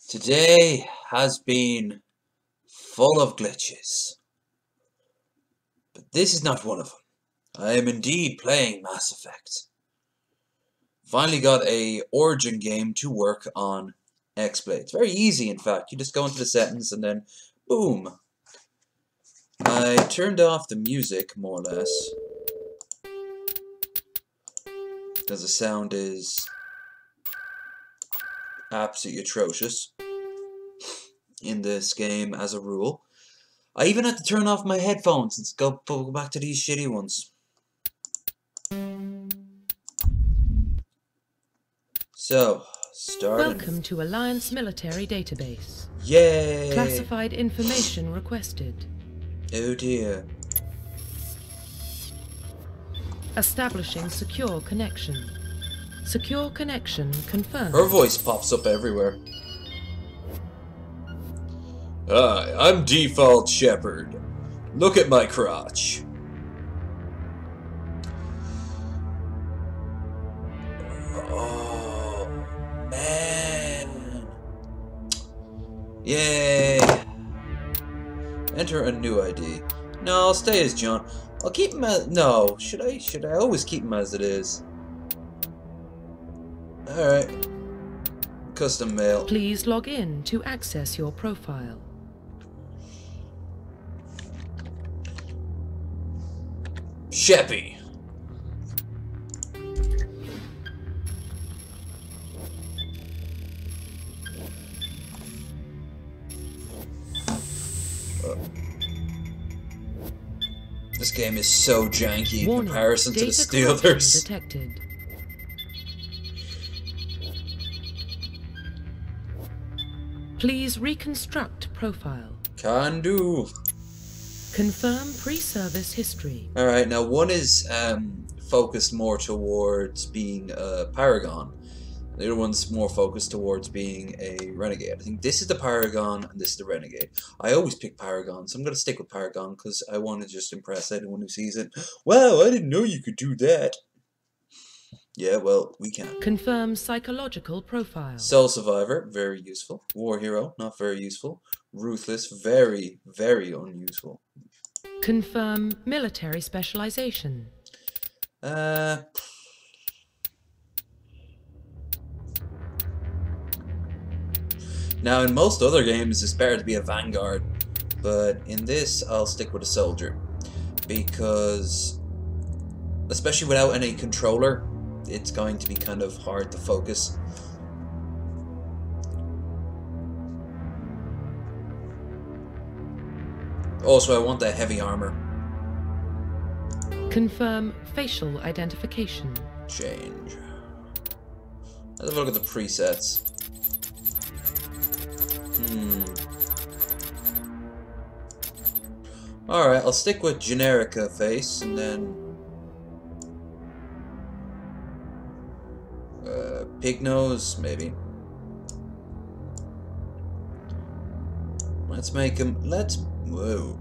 Today has been full of glitches, but this is not one of them. I am indeed playing Mass Effect. Finally got a Origin game to work on X-Blade. It's very easy, in fact. You just go into the settings and then boom. I turned off the music, more or less, because the sound is absolutely atrocious in this game as a rule. I even had to turn off my headphones and go back to these shitty ones. So, starting. Welcome to Alliance Military Database. Yay! Classified information requested. Oh dear. Establishing secure connection. Secure connection confirmed. Her voice pops up everywhere. Hi, I'm Default Shepherd. Look at my crotch. Oh, man. Yay. Enter a new ID. No, I'll stay as John. I'll keep him as... No, should I always keep him as it is? Alright. Custom mail. Please log in to access your profile. Sheppy. This game is so janky in comparison to the others. Detected. Please reconstruct profile. Can do. Confirm pre-service history. Alright, now one is focused more towards being a Paragon. The other one's more focused towards being a Renegade. I think this is the Paragon and this is the Renegade. I always pick Paragon, so I'm going to stick with Paragon because I want to just impress anyone who sees it. Wow, I didn't know you could do that. Yeah, well, we can. Confirm psychological profile. Soul Survivor, very useful. War Hero, not very useful. Ruthless, very, very unuseful. Confirm military specialization. Now, in most other games, it's better to be a Vanguard, but in this, I'll stick with a Soldier, because, especially without any controller, it's going to be kind of hard to focus. Also, I want that heavy armor. Confirm facial identification. Change. Let's have a look at the presets. Alright, I'll stick with Generica face, and then... pig nose, maybe. Let's make him... Whoa.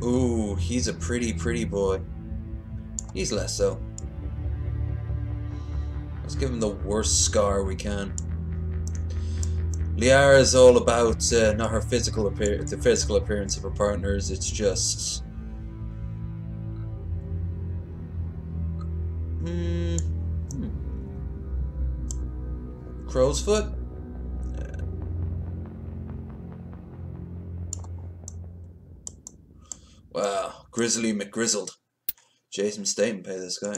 Ooh, he's a pretty boy. He's less so. Let's give him the worst scar we can. Liara is all about not her physical appearance, the physical appearance of her partners. It's just crow's foot. Wow, Grizzly McGrizzled. Jason Statham pay this guy.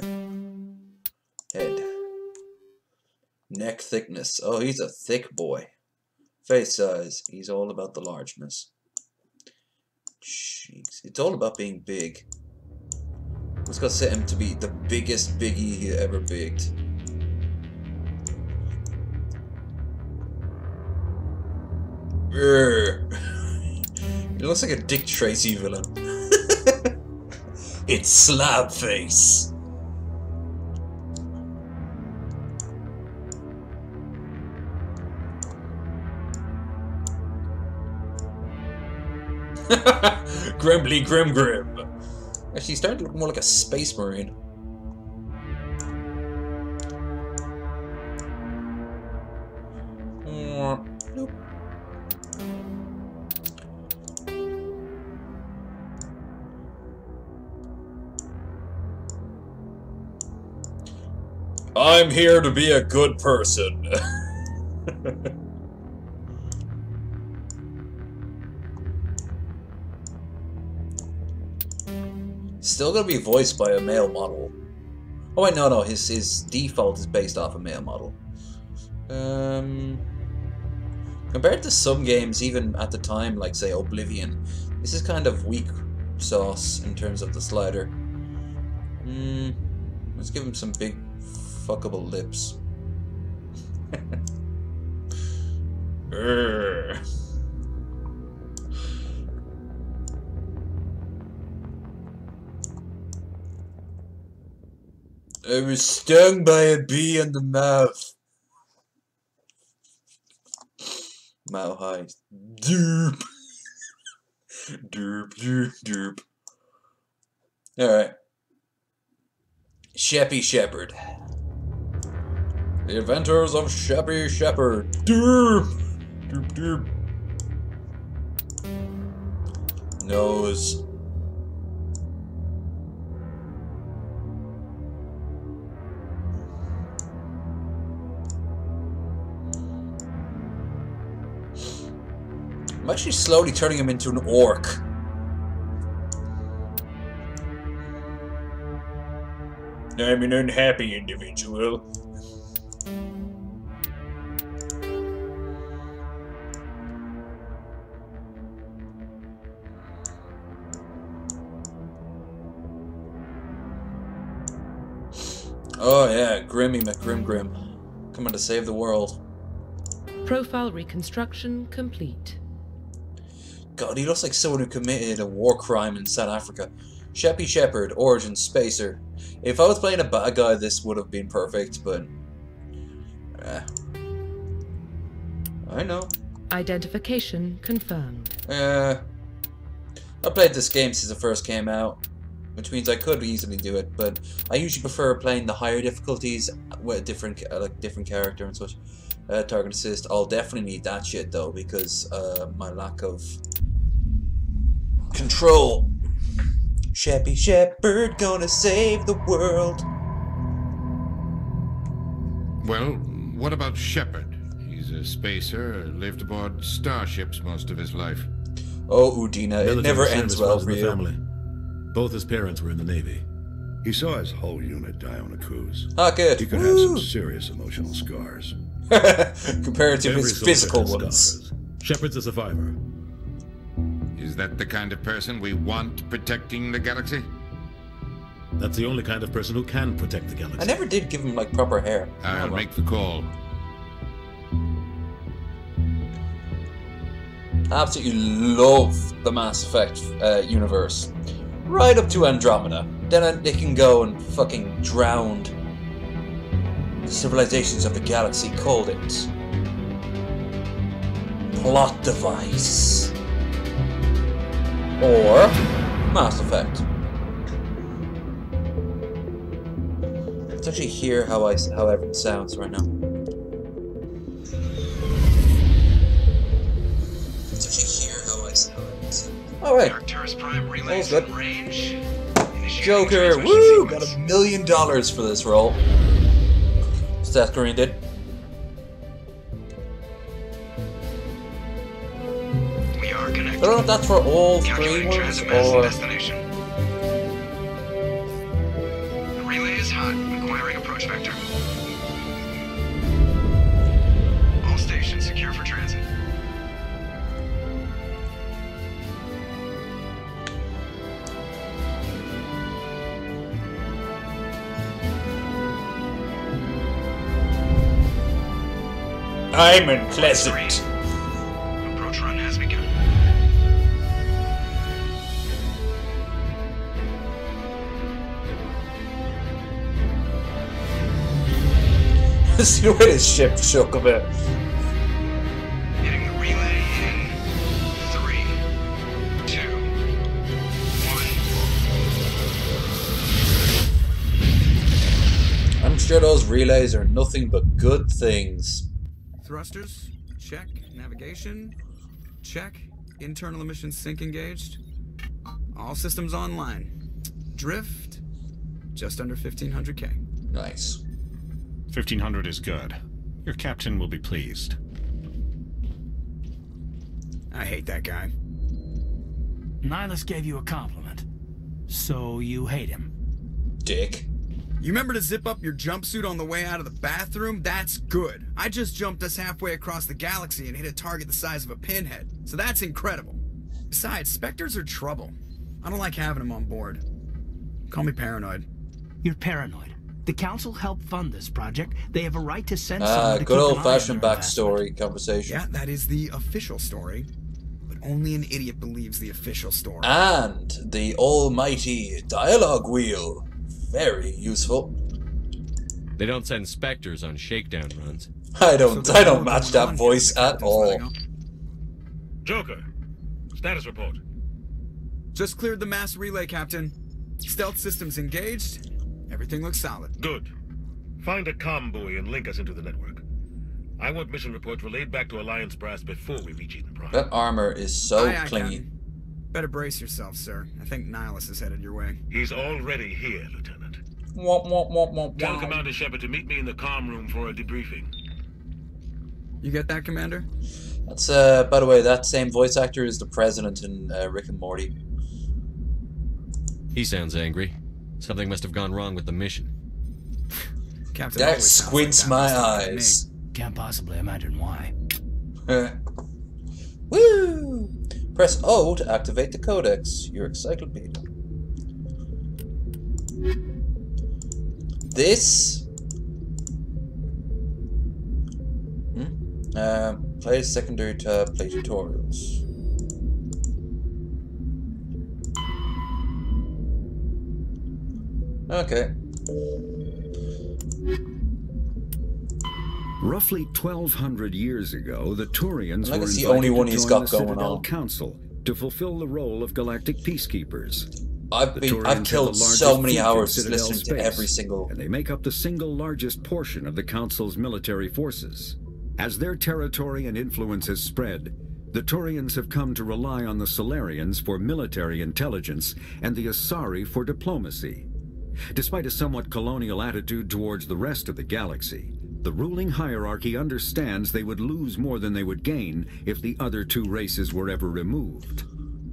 Head. Neck thickness. Oh, he's a thick boy. Face size. He's all about the largeness. Cheeks. It's all about being big. Let's go set him to be the biggest biggie he ever bigged. He looks like a Dick Tracy villain. It's Slab Face. Grumbly Grim Grim. Actually, he's starting to look more like a space marine. Nope. I'm here to be a good person. Still gonna be voiced by a male model. Oh wait, no, his default is based off a male model. Compared to some games, even at the time, like say Oblivion, this is kind of weak sauce in terms of the slider. Let's give him some big fuckable lips. I was stung by a bee in the mouth. Mile high. Doop. Doop, doop, doop. Alright. Sheppy Shepherd. The Adventures of Sheppy Shepherd. Doop. Doop, doop. Nose. I'm actually slowly turning him into an orc. I'm an unhappy individual. Oh yeah, Grimmy McGrimgrim. Coming to save the world. Profile reconstruction complete. God, he looks like someone who committed a war crime in South Africa. Sheppy Shepherd, origin, spacer. If I was playing a bad guy, this would have been perfect, but... I know. Identification confirmed. I played this game since it first came out, which means I could easily do it, but I usually prefer playing the higher difficulties with a different character and such. Target assist. I'll definitely need that shit though, because my lack of control. Sheppy Shepherd gonna save the world. Well, what about Shepard? He's a spacer, lived aboard starships most of his life. Oh, Udina, it never ends well for you. Family. Both his parents were in the Navy. He saw his whole unit die on a cruise. Ah, good. He could have some serious emotional scars. Compared to Every his soldier physical has ones. scars. Shepard's a survivor. Is that the kind of person we want protecting the galaxy? That's the only kind of person who can protect the galaxy. I never did give him like proper hair. I'll Oh, well. make the call. Absolutely love the Mass Effect universe. Right up to Andromeda. Then they can go and fucking drown the civilizations of the galaxy, called it plot device. Or Mass Effect. Let's actually hear how everything sounds right now. Alright. Arcturus Prime That relays was good. in range. Initiating Joker, transmission woo! sequence. Got $1 million for this role. Seth Green did. We are I connected. don't know if that's for all three Calculating ones transit mass and or... destination. The relay is hot. Acquiring approach vector. All stations secure for transit. I'm unpleasant. Approach run has begun. See the way this ship shook a bit. Hitting the relay in 3, 2, 1. sure those relays are nothing but good things. Thrusters, check. Navigation, check. Internal emissions sync engaged. All systems online. Drift, just under 1500K. Nice. 1500 is good. Your captain will be pleased. I hate that guy. Nihilus gave you a compliment. So you hate him. Dick. You remember to zip up your jumpsuit on the way out of the bathroom? That's good. I just jumped us halfway across the galaxy and hit a target the size of a pinhead. So that's incredible. Besides, Spectres are trouble. I don't like having them on board. Call me paranoid. You're paranoid. The Council helped fund this project. They have a right to send someone to Good keep an old-fashioned eye on their investment. backstory conversation. Yeah, that is the official story. But only an idiot believes the official story. And the almighty dialogue wheel. Very useful. They don't send Spectres on shakedown runs. I don't match that voice at all. Joker, status report. Just cleared the mass relay, Captain. Stealth systems engaged. Everything looks solid. Good. Find a comm buoy and link us into the network. I want mission reports relayed back to Alliance brass before we reach Eden Prime. That armor is so Aye, clingy. Captain. Better brace yourself, sir. I think Nihilus is headed your way. He's already here, Lieutenant. Womp, womp, womp, womp, Tell womp. Commander Shepard to meet me in the comm room for a debriefing. You get that, Commander? That's, by the way, that same voice actor is the president in Rick and Morty. He sounds angry. Something must have gone wrong with the mission. Captain That always sounds squints like that. my It's not me. eyes. Can't possibly imagine why. Woo! Press O to activate the codex. Your encyclopedia. This. Play secondary tab. Play tutorials. Okay. Roughly 1,200 years ago, the Turians Like were it's the invited only one to he's join got the going Citadel on. Council to fulfill the role of galactic peacekeepers. I've The Turians I've have killed the so largest many fleet in hours Citadel listening to space, every single. and they make up the single largest portion of the Council's military forces. As their territory and influence has spread, the Turians have come to rely on the Solarians for military intelligence and the Asari for diplomacy. Despite a somewhat colonial attitude towards the rest of the galaxy, the ruling hierarchy understands they would lose more than they would gain if the other two races were ever removed.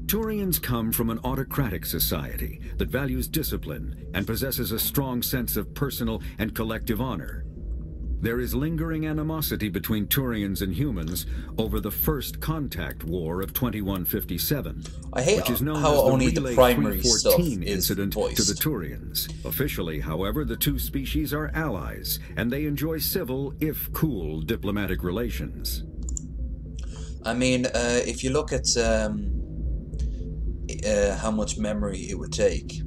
Turians come from an autocratic society that values discipline and possesses a strong sense of personal and collective honor. There is lingering animosity between Turians and humans over the First Contact War of 2157, I hate which is known how as the only the Relay primary stuff 314 is incident to the voiced. Turians. Officially, however, the two species are allies, and they enjoy civil, if cool, diplomatic relations. I mean, if you look at how much memory it would take.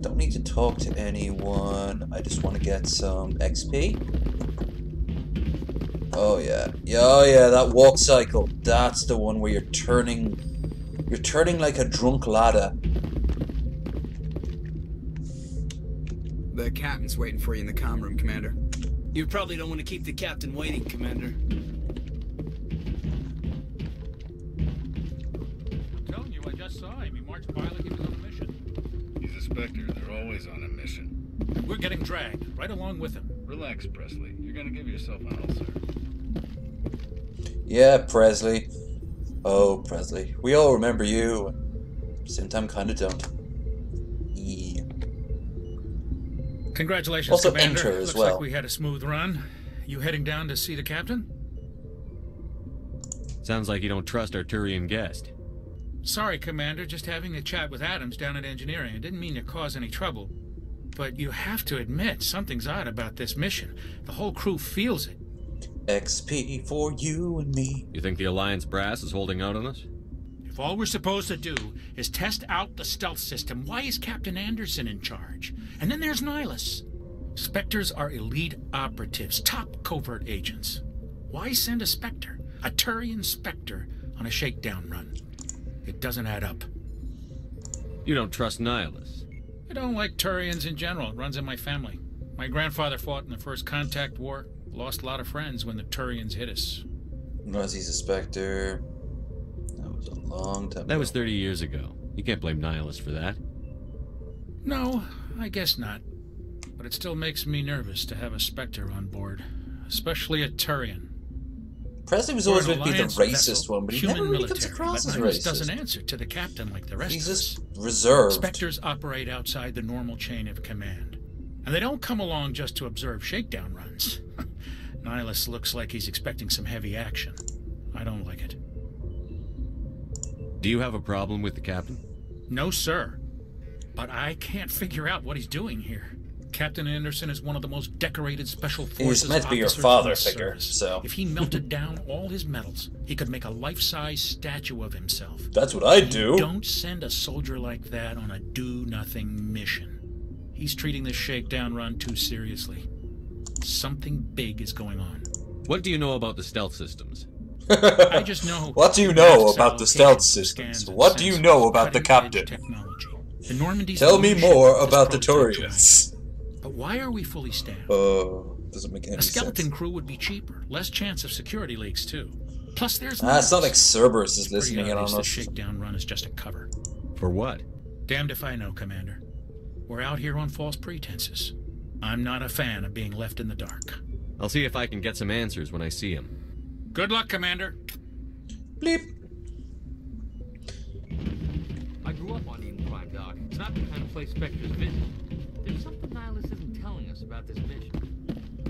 Don't need to talk to anyone. I just want to get some XP. Oh yeah, that walk cycle. That's the one where you're turning like a drunk ladder. The captain's waiting for you in the comm room, Commander. You probably don't want to keep the captain waiting, Commander. I'm telling you, I just saw him. He marched by like he was on a mission. He's a Spectre. They're always on a mission. We're getting dragged, right along with him. Relax, Presley. You're gonna give yourself an ulcer. Yeah, Presley. Oh, Presley. We all remember you. Same time, kinda don't. Yeah. Congratulations, Also Commander. enter as Looks well. like we had a smooth run. You heading down to see the captain? Sounds like you don't trust our Turian guest. Sorry, Commander. Just having a chat with Adams down at engineering. I didn't mean to cause any trouble. But you have to admit, something's odd about this mission. The whole crew feels it. XP for you and me. You think the Alliance brass is holding out on us? If all we're supposed to do is test out the stealth system, why is Captain Anderson in charge? And then there's Nihilus. Spectres are elite operatives, top covert agents. Why send a Spectre? A Turian Spectre on a shakedown run. It doesn't add up. You don't trust Nihilus? I don't like Turians in general. It runs in my family. My grandfather fought in the First Contact War. Lost a lot of friends when the Turians hit us. Was he's a Spectre? That was a long time ago. That was 30 years ago. You can't blame Nihilus for that. No, I guess not. But it still makes me nervous to have a Spectre on board. Especially a Turian. Presley was always going to be the racist one, but he never really comes across as racist. Doesn't answer to the captain like the rest of us. He's just reserved. Spectres operate outside the normal chain of command. And they don't come along just to observe shakedown runs. Nihilus looks like he's expecting some heavy action. I don't like it. Do you have a problem with the captain? No, sir. But I can't figure out what he's doing here. Captain Anderson is one of the most decorated special forces He's meant to be your officers father in the figure, service. so... If he melted down all his medals, he could make a life-size statue of himself. That's what I'd do. You don't send a soldier like that on a do-nothing mission. He's treating this shakedown run too seriously. Something big is going on. What do you know about the stealth systems? I just know... What do you know about the stealth systems? What do you know about the captain? Tell me more about the Turians. But why are we fully staffed? Doesn't make any sense. A skeleton crew would be cheaper. Less chance of security leaks, too. Plus, there's... it's not like Cerberus is listening in on us. The shakedown run is just a cover. For what? Damned if I know, Commander. We're out here on false pretenses. I'm not a fan of being left in the dark. I'll see if I can get some answers when I see him. Good luck, Commander. Bleep. I grew up on Eden Prime, Doc. It's not the kind of place Spectres visit. There's something Nihilus isn't telling us about this mission.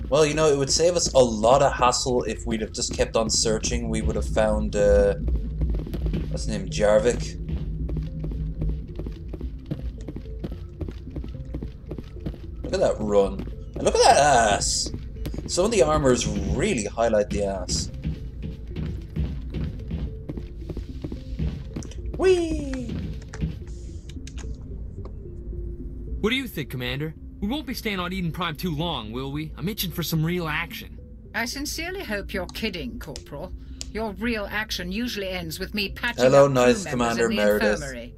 Well, you know, it would save us a lot of hassle if we'd have just kept on searching. We would have found, what's his name, Jarvik. Look at that run. And look at that ass. Some of the armors really highlight the ass. Whee! What do you think, Commander? We won't be staying on Eden Prime too long, will we? I'm itching for some real action. I sincerely hope you're kidding, Corporal. Your real action usually ends with me patching Hello, up nice crew Commander members in the Meredith. infirmary.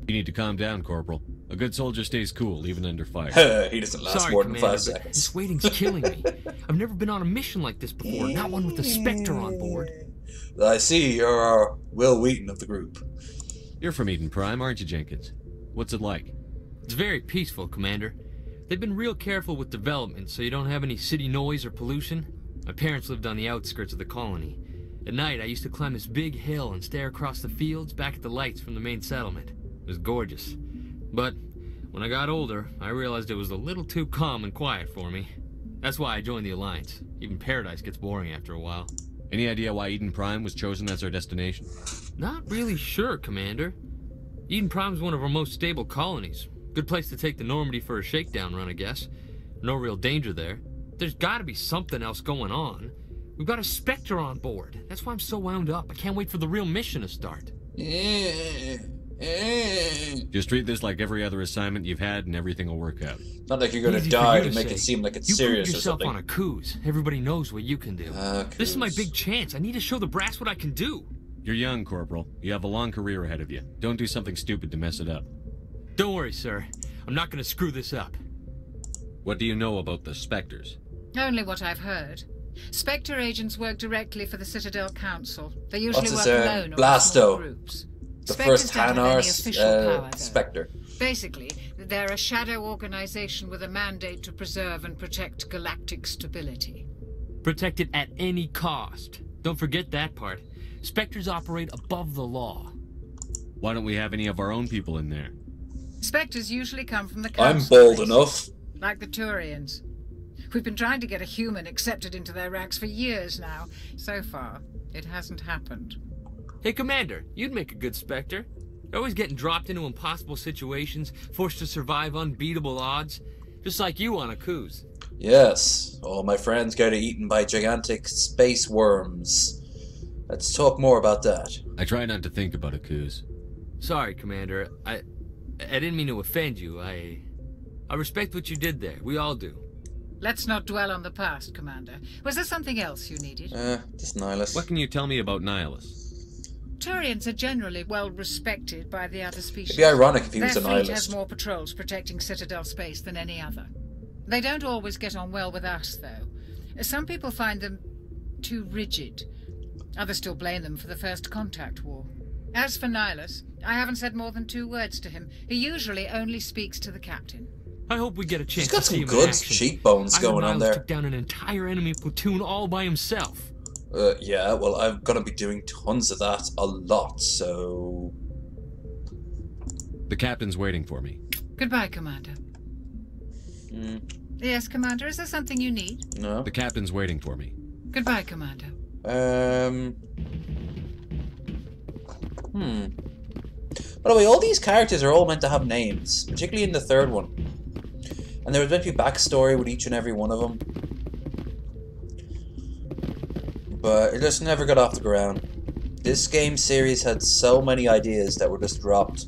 You need to calm down, Corporal. A good soldier stays cool, even under fire. He doesn't last Sorry, more than Commander, 5 seconds. This waiting's killing me. I've never been on a mission like this before, not one with a Spectre on board. I see you're our Will Wheaton of the group. You're from Eden Prime, aren't you, Jenkins? What's it like? It's very peaceful, Commander. They've been real careful with development, so you don't have any city noise or pollution. My parents lived on the outskirts of the colony. At night, I used to climb this big hill and stare across the fields back at the lights from the main settlement. It was gorgeous. But when I got older, I realized it was a little too calm and quiet for me. That's why I joined the Alliance. Even Paradise gets boring after a while. Any idea why Eden Prime was chosen as our destination? Not really sure, Commander. Eden Prime's one of our most stable colonies. Good place to take the Normandy for a shakedown run, I guess. No real danger there. There's gotta be something else going on. We've got a Spectre on board. That's why I'm so wound up. I can't wait for the real mission to start. Just treat this like every other assignment you've had and everything will work out. Not like you're gonna die to make it seem like it's serious or something. You put yourself on a cruise. Everybody knows what you can do. This is my big chance. I need to show the brass what I can do. You're young, Corporal. You have a long career ahead of you. Don't do something stupid to mess it up. Don't worry, sir. I'm not gonna screw this up. What do you know about the Spectres? Only what I've heard. Spectre agents work directly for the Citadel Council. They usually What's work his, alone or in Blasto? small groups. The Spectres first don't have any Hanar official power, though. Spectre. Basically, they're a shadow organization with a mandate to preserve and protect galactic stability. Protect it at any cost. Don't forget that part. Spectres operate above the law. Why don't we have any of our own people in there? Spectres usually come from the I'm Council. bold enough. Like the Turians. We've been trying to get a human accepted into their ranks for years now. So far, it hasn't happened. Hey, Commander, you'd make a good Spectre. You're always getting dropped into impossible situations, forced to survive unbeatable odds. Just like you on a cruise. Yes, all my friends get eaten by gigantic space worms. Let's talk more about that. I try not to think about a cruise. Sorry, Commander. I didn't mean to offend you. I respect what you did there. We all do. Let's not dwell on the past, Commander. Was there something else you needed? Just Nihilus. What can you tell me about Nihilus? Turians are generally well respected by the other species. It'd be ironic if he was a Their fleet Nihilist. has more patrols protecting Citadel space than any other. They don't always get on well with us, though. Some people find them too rigid. Others still blame them for the First Contact War. As for Nihilus, I haven't said more than 2 words to him. He usually only speaks to the captain. I hope we get a chance He's got to see some him in good action. cheekbones going on there. Took down an entire enemy platoon all by himself. Yeah, well, I'm gonna be doing tons of that a lot, so... The captain's waiting for me. Goodbye, Commander. Yes, Commander, is there something you need? No. The captain's waiting for me. Goodbye, Commander. By the way, all these characters are all meant to have names, particularly in the 3rd one. And there was meant to be backstory with each and every one of them. But it just never got off the ground. This game series had so many ideas that were just dropped.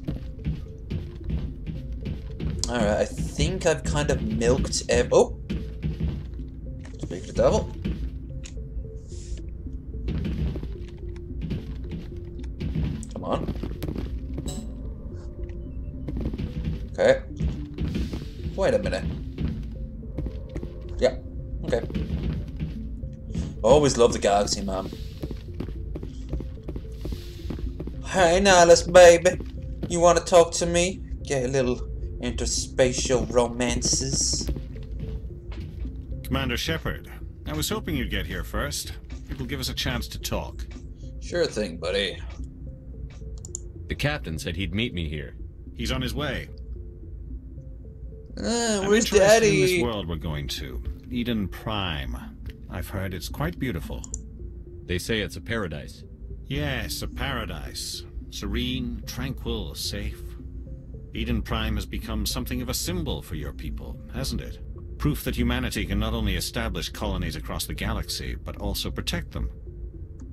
Alright, I think I've kind of milked oh! Speak to the devil. Come on. Okay. Wait a minute. Yeah, okay. Always love the galaxy, man. Hey, Nihilus, baby. You want to talk to me? Get a little interspatial romances. Commander Shepard, I was hoping you'd get here first. It'll give us a chance to talk. Sure thing, buddy. The captain said he'd meet me here. He's on his way. Where's I'm interested Daddy? in this world we're going to. Eden Prime. I've heard it's quite beautiful. They say it's a paradise. Yes, a paradise. Serene, tranquil, safe. Eden Prime has become something of a symbol for your people, hasn't it? Proof that humanity can not only establish colonies across the galaxy, but also protect them.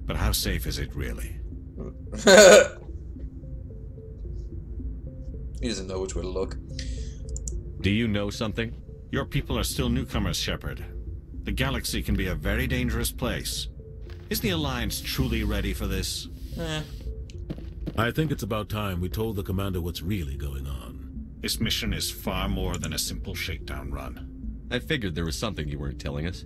But how safe is it really? He doesn't know which way to look. Do you know something? Your people are still newcomers, Shepard. The galaxy can be a very dangerous place. Is the Alliance truly ready for this? I think it's about time we told the commander what's really going on. This mission is far more than a simple shakedown run. I figured there was something you weren't telling us.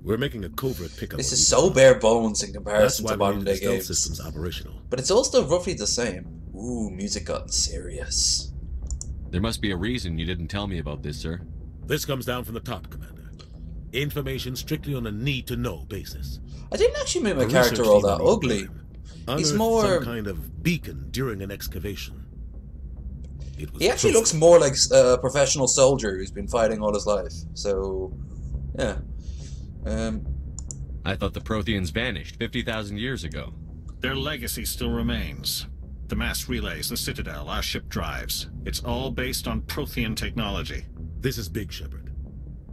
We're making a covert pickup. This is so bare bones in comparison to modern day stealth games. systems operational. But it's all still roughly the same. Ooh, music got serious. There must be a reason you didn't tell me about this, sir. This comes down from the top, Commander. Information strictly on a need-to-know basis. I didn't actually make my character all that ugly. He's more... some kind of beacon during an excavation. He actually looks more like a professional soldier who's been fighting all his life. So, yeah. I thought the Protheans vanished 50,000 years ago. Their legacy still remains. The mass relays, the Citadel, our ship drives. It's all based on Prothean technology. This is big, Shepard.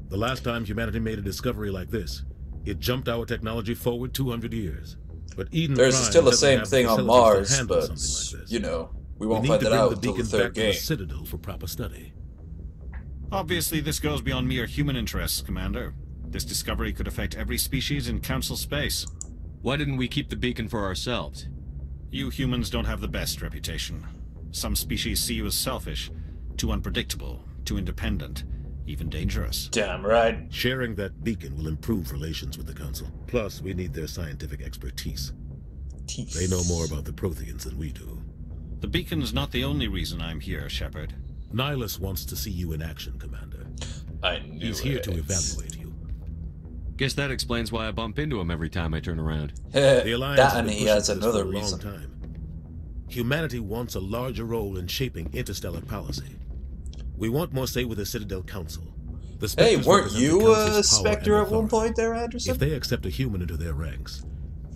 The last time humanity made a discovery like this, it jumped our technology forward 200 years. But Eden There's Prime still the doesn't same have thing on facilities Mars, to handle but, something like this. you know, we won't need find to that bring out the until the beacon 3rd back to game. the Citadel for proper study. Obviously, this goes beyond mere human interests, Commander. This discovery could affect every species in Council space. Why didn't we keep the beacon for ourselves? You humans don't have the best reputation. Some species see you as selfish, too unpredictable, too independent, even dangerous. Damn right. Sharing that beacon will improve relations with the Council. Plus, we need their scientific expertise. They know more about the Protheans than we do. The beacon's not the only reason I'm here, Shepard. Nihilus wants to see you in action, Commander. I knew He's here to evaluate you. Guess that explains why I bump into him every time I turn around. The Alliance that has and been he pushing has for this another for a long reason. time. Humanity wants a larger role in shaping interstellar policy. We want more say with the Citadel Council. The Hey, Spectres weren't represent the you a Council's power Spectre and at one authority. point there, Anderson? If they accept a human into their ranks,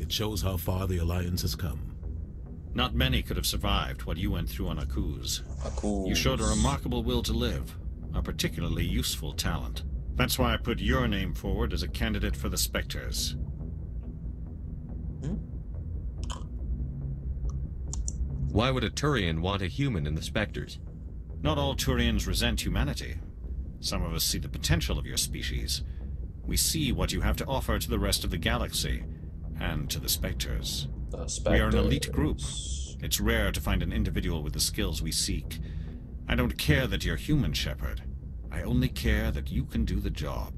it shows how far the Alliance has come. Not many could have survived what you went through on Akuz. You showed a remarkable will to live, a particularly useful talent. That's why I put your name forward as a candidate for the Spectres. Why would a Turian want a human in the Spectres? Not all Turians resent humanity. Some of us see the potential of your species. We see what you have to offer to the rest of the galaxy, and to the Spectres. We are an elite group. It's rare to find an individual with the skills we seek. I don't care that you're human, Shepard. I only care that you can do the job.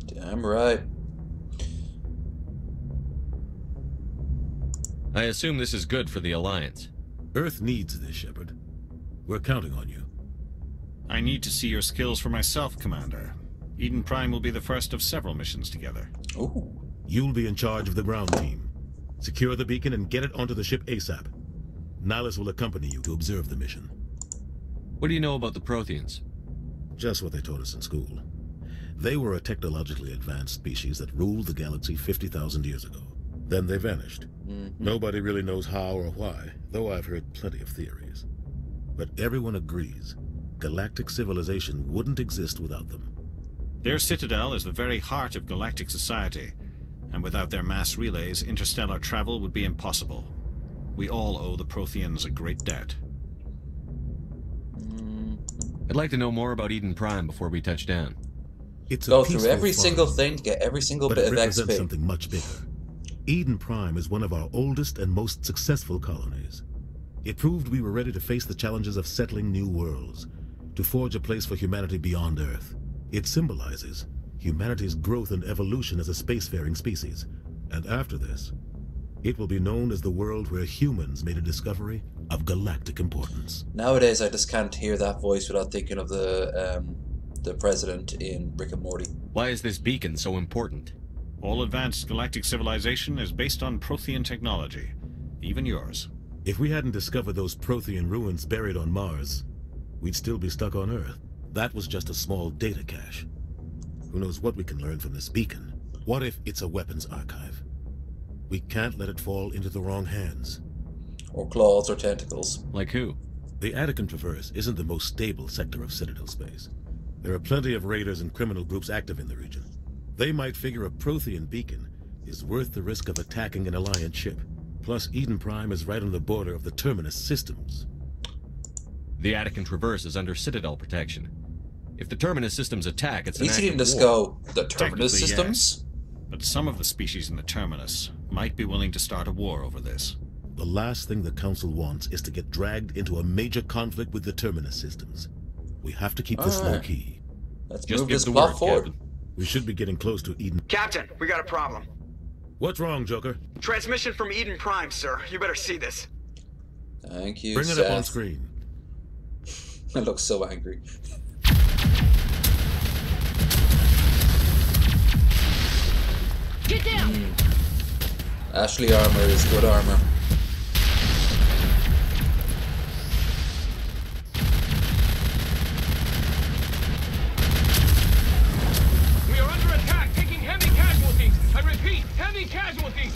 Damn right. I assume this is good for the Alliance. Earth needs this, Shepard. We're counting on you. I need to see your skills for myself, Commander. Eden Prime will be the first of several missions together. Ooh. You'll be in charge of the ground team. Secure the beacon and get it onto the ship ASAP. Nihilus will accompany you to observe the mission. What do you know about the Protheans? Just what they taught us in school. They were a technologically advanced species that ruled the galaxy 50,000 years ago. Then they vanished. Nobody really knows how or why, though I've heard plenty of theories. But everyone agrees galactic civilization wouldn't exist without them. Their citadel is the very heart of galactic society, and without their mass relays, interstellar travel would be impossible. We all owe the Protheans a great debt. I'd like to know more about Eden Prime before we touch down. It's Go through every single thing to get every single bit of XP. But it represents XP. something much bigger. Eden Prime is one of our oldest and most successful colonies. It proved we were ready to face the challenges of settling new worlds, to forge a place for humanity beyond Earth. It symbolizes humanity's growth and evolution as a spacefaring species. And after this, it will be known as the world where humans made a discovery of galactic importance. Nowadays, I just can't hear that voice without thinking of the president in Rick and Morty. Why is this beacon so important? All advanced galactic civilization is based on Prothean technology, even yours. If we hadn't discovered those Prothean ruins buried on Mars, we'd still be stuck on Earth. That was just a small data cache. Who knows what we can learn from this beacon? What if it's a weapons archive? We can't let it fall into the wrong hands. Or claws or tentacles. Like who? The Attican Traverse isn't the most stable sector of Citadel space. There are plenty of raiders and criminal groups active in the region. They might figure a Prothean beacon is worth the risk of attacking an Alliance ship. Plus, Eden Prime is right on the border of the Terminus systems. The Attican Traverse is under Citadel protection. If the Terminus systems attack, it's an Easy act to of just war. go, the Terminus systems? Yes. But some of the species in the Terminus might be willing to start a war over this. The last thing the Council wants is to get dragged into a major conflict with the Terminus systems. We have to keep this low-key. Let's move this plot forward. Captain. We should be getting close to Eden. Captain, we got a problem. What's wrong, Joker? Transmission from Eden Prime, sir. You better see this. Thank you, Bring it Seth. up on screen. I look so angry. Get down! Ashley armor is good armor. We are under attack, taking heavy casualties. I repeat, heavy casualties.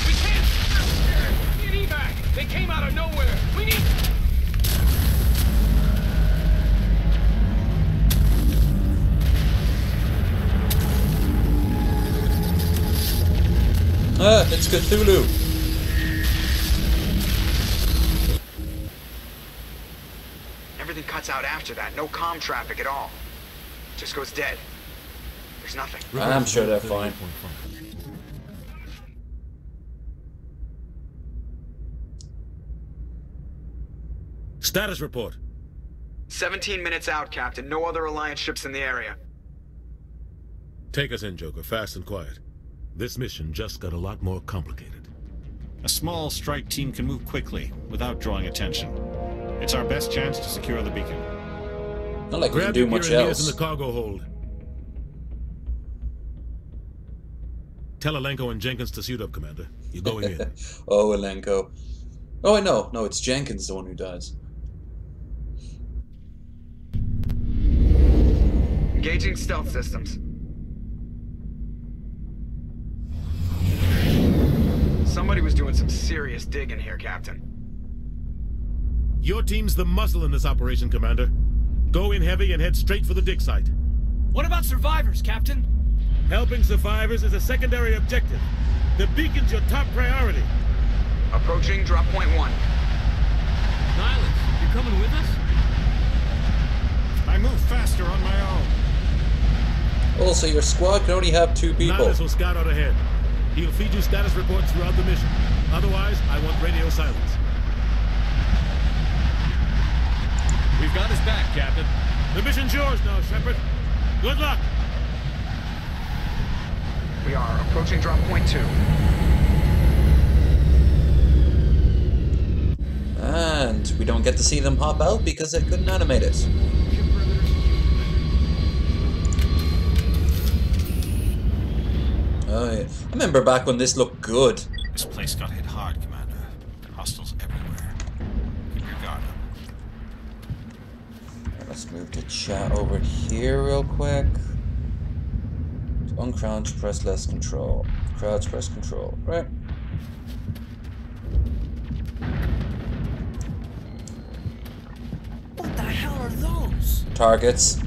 We can't. Need evac. They came out of nowhere. We need. It's Cthulhu. Everything cuts out after that. No comm traffic at all. Just goes dead. There's nothing. I'm sure they're fine. Status report. 17 minutes out, Captain. No other Alliance ships in the area. Take us in, Joker, fast and quiet. This mission just got a lot more complicated. A small strike team can move quickly, without drawing attention. It's our best chance to secure the beacon. Not like we can Grab do your much gear and gears else. in the cargo hold. Tell Alenko and Jenkins to suit up, Commander. You're going in. Oh, Alenko. Oh, I know. No, it's Jenkins, the one who dies. Engaging stealth systems. Somebody was doing some serious digging here, Captain. Your team's the muscle in this operation, Commander. Go in heavy and head straight for the dig site. What about survivors, Captain? Helping survivors is a secondary objective. The beacon's your top priority. Approaching drop point 1. Nihilus, you're coming with us? I move faster on my own. Also, your squad can only have 2 people. Nihilus will scout out ahead. He'll feed you status reports throughout the mission. Otherwise, I want radio silence. We've got his back, Captain. The mission's yours now, Shepard. Good luck. We are approaching drop point 2. And we don't get to see them hop out because they couldn't animate it. Oh yeah. I remember back when this looked good. This place got hit hard, Commander. Hostiles everywhere. Keep your guard up. Let's move the chat over here real quick. Uncrouch, press less control. Crouch, press control. Right. What the hell are those? Targets.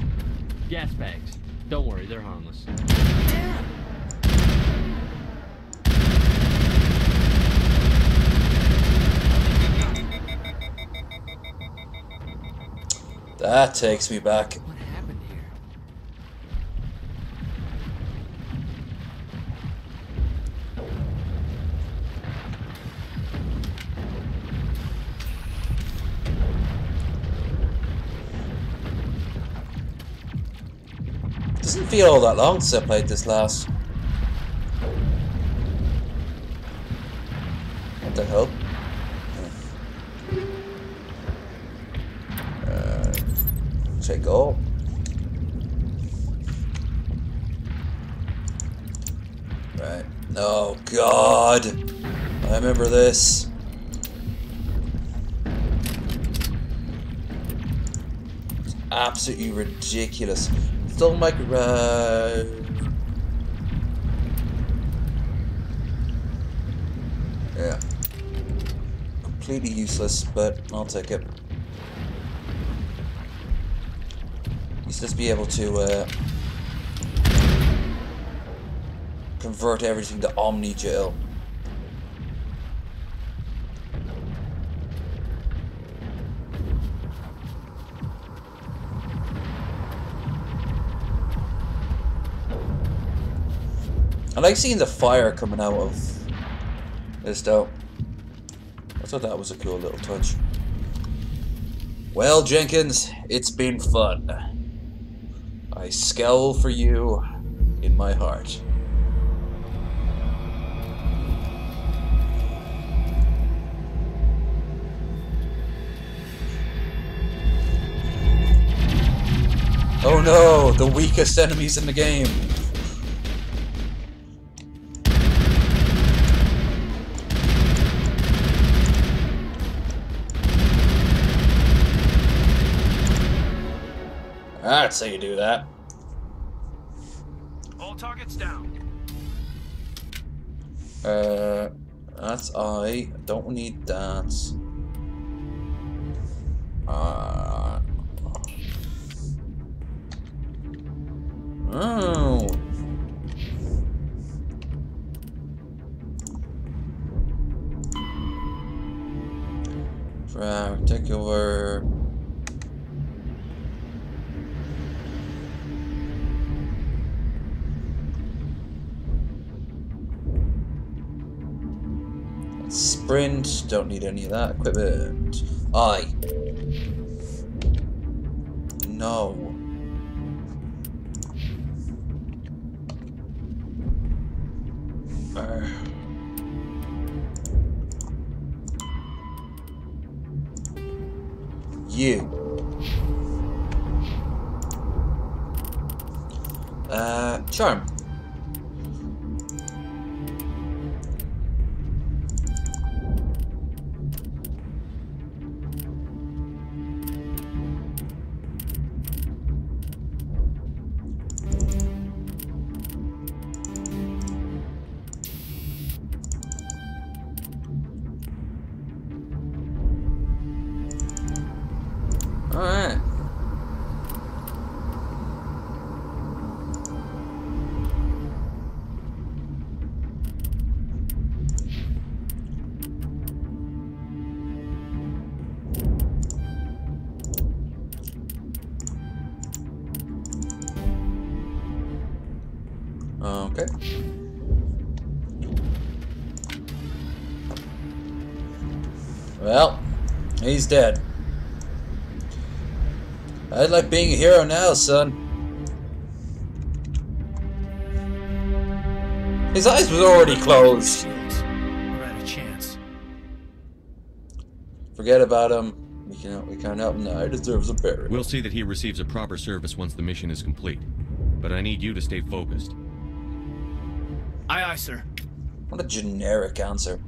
Gas bags. Don't worry, they're harmless. That takes me back. What happened here? Doesn't feel all that long since I played this last. What the hell? Should I go? Right. Oh God! I remember this. It's absolutely ridiculous. Still yeah. Completely useless, but I'll take it. Just be able to convert everything to Omni-Jail. I like seeing the fire coming out of this though. I thought that was a cool little touch. Well, Jenkins, it's been fun. I scowl for you in my heart. Oh no, the weakest enemies in the game. That's how you do that. All targets down. That's I. Don't need that. Oh. Particular. Sprint, don't need any of that equipment. I. No. You. Charm. Alright. Okay. Well, he's dead. I'd like being a hero now, son. His eyes was already closed. We're out of chance. Forget about him. We can't help him now. He deserves a burial. We'll see that he receives a proper service once the mission is complete. But I need you to stay focused. Aye, aye, sir. What a generic answer.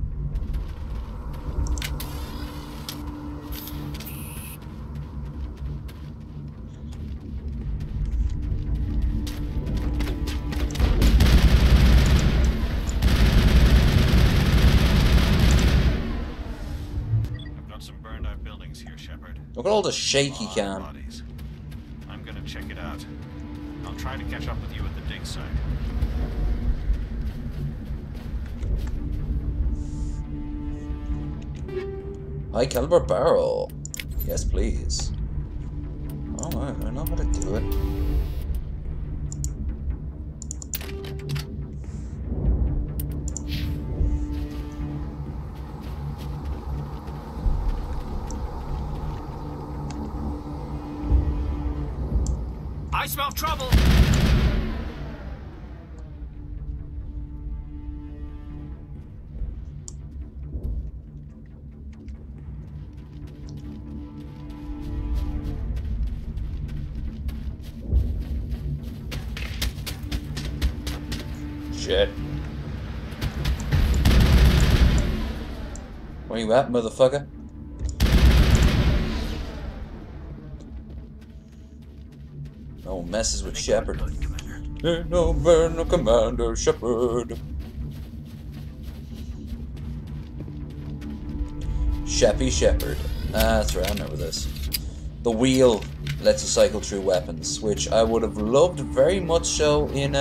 Look at all the shaky cam. I'm gonna check it out. I'll try to catch up with you at the dig site. High caliber barrel. Yes, please. Oh, I know how to do it. I smell trouble! Shit. Where you at, motherfucker? No messes with Shepard. Ain't no man, no Commander Shepard. Sheppy Shepard. Ah, that's right, I remember this. The wheel lets you cycle through weapons, which I would have loved very much so in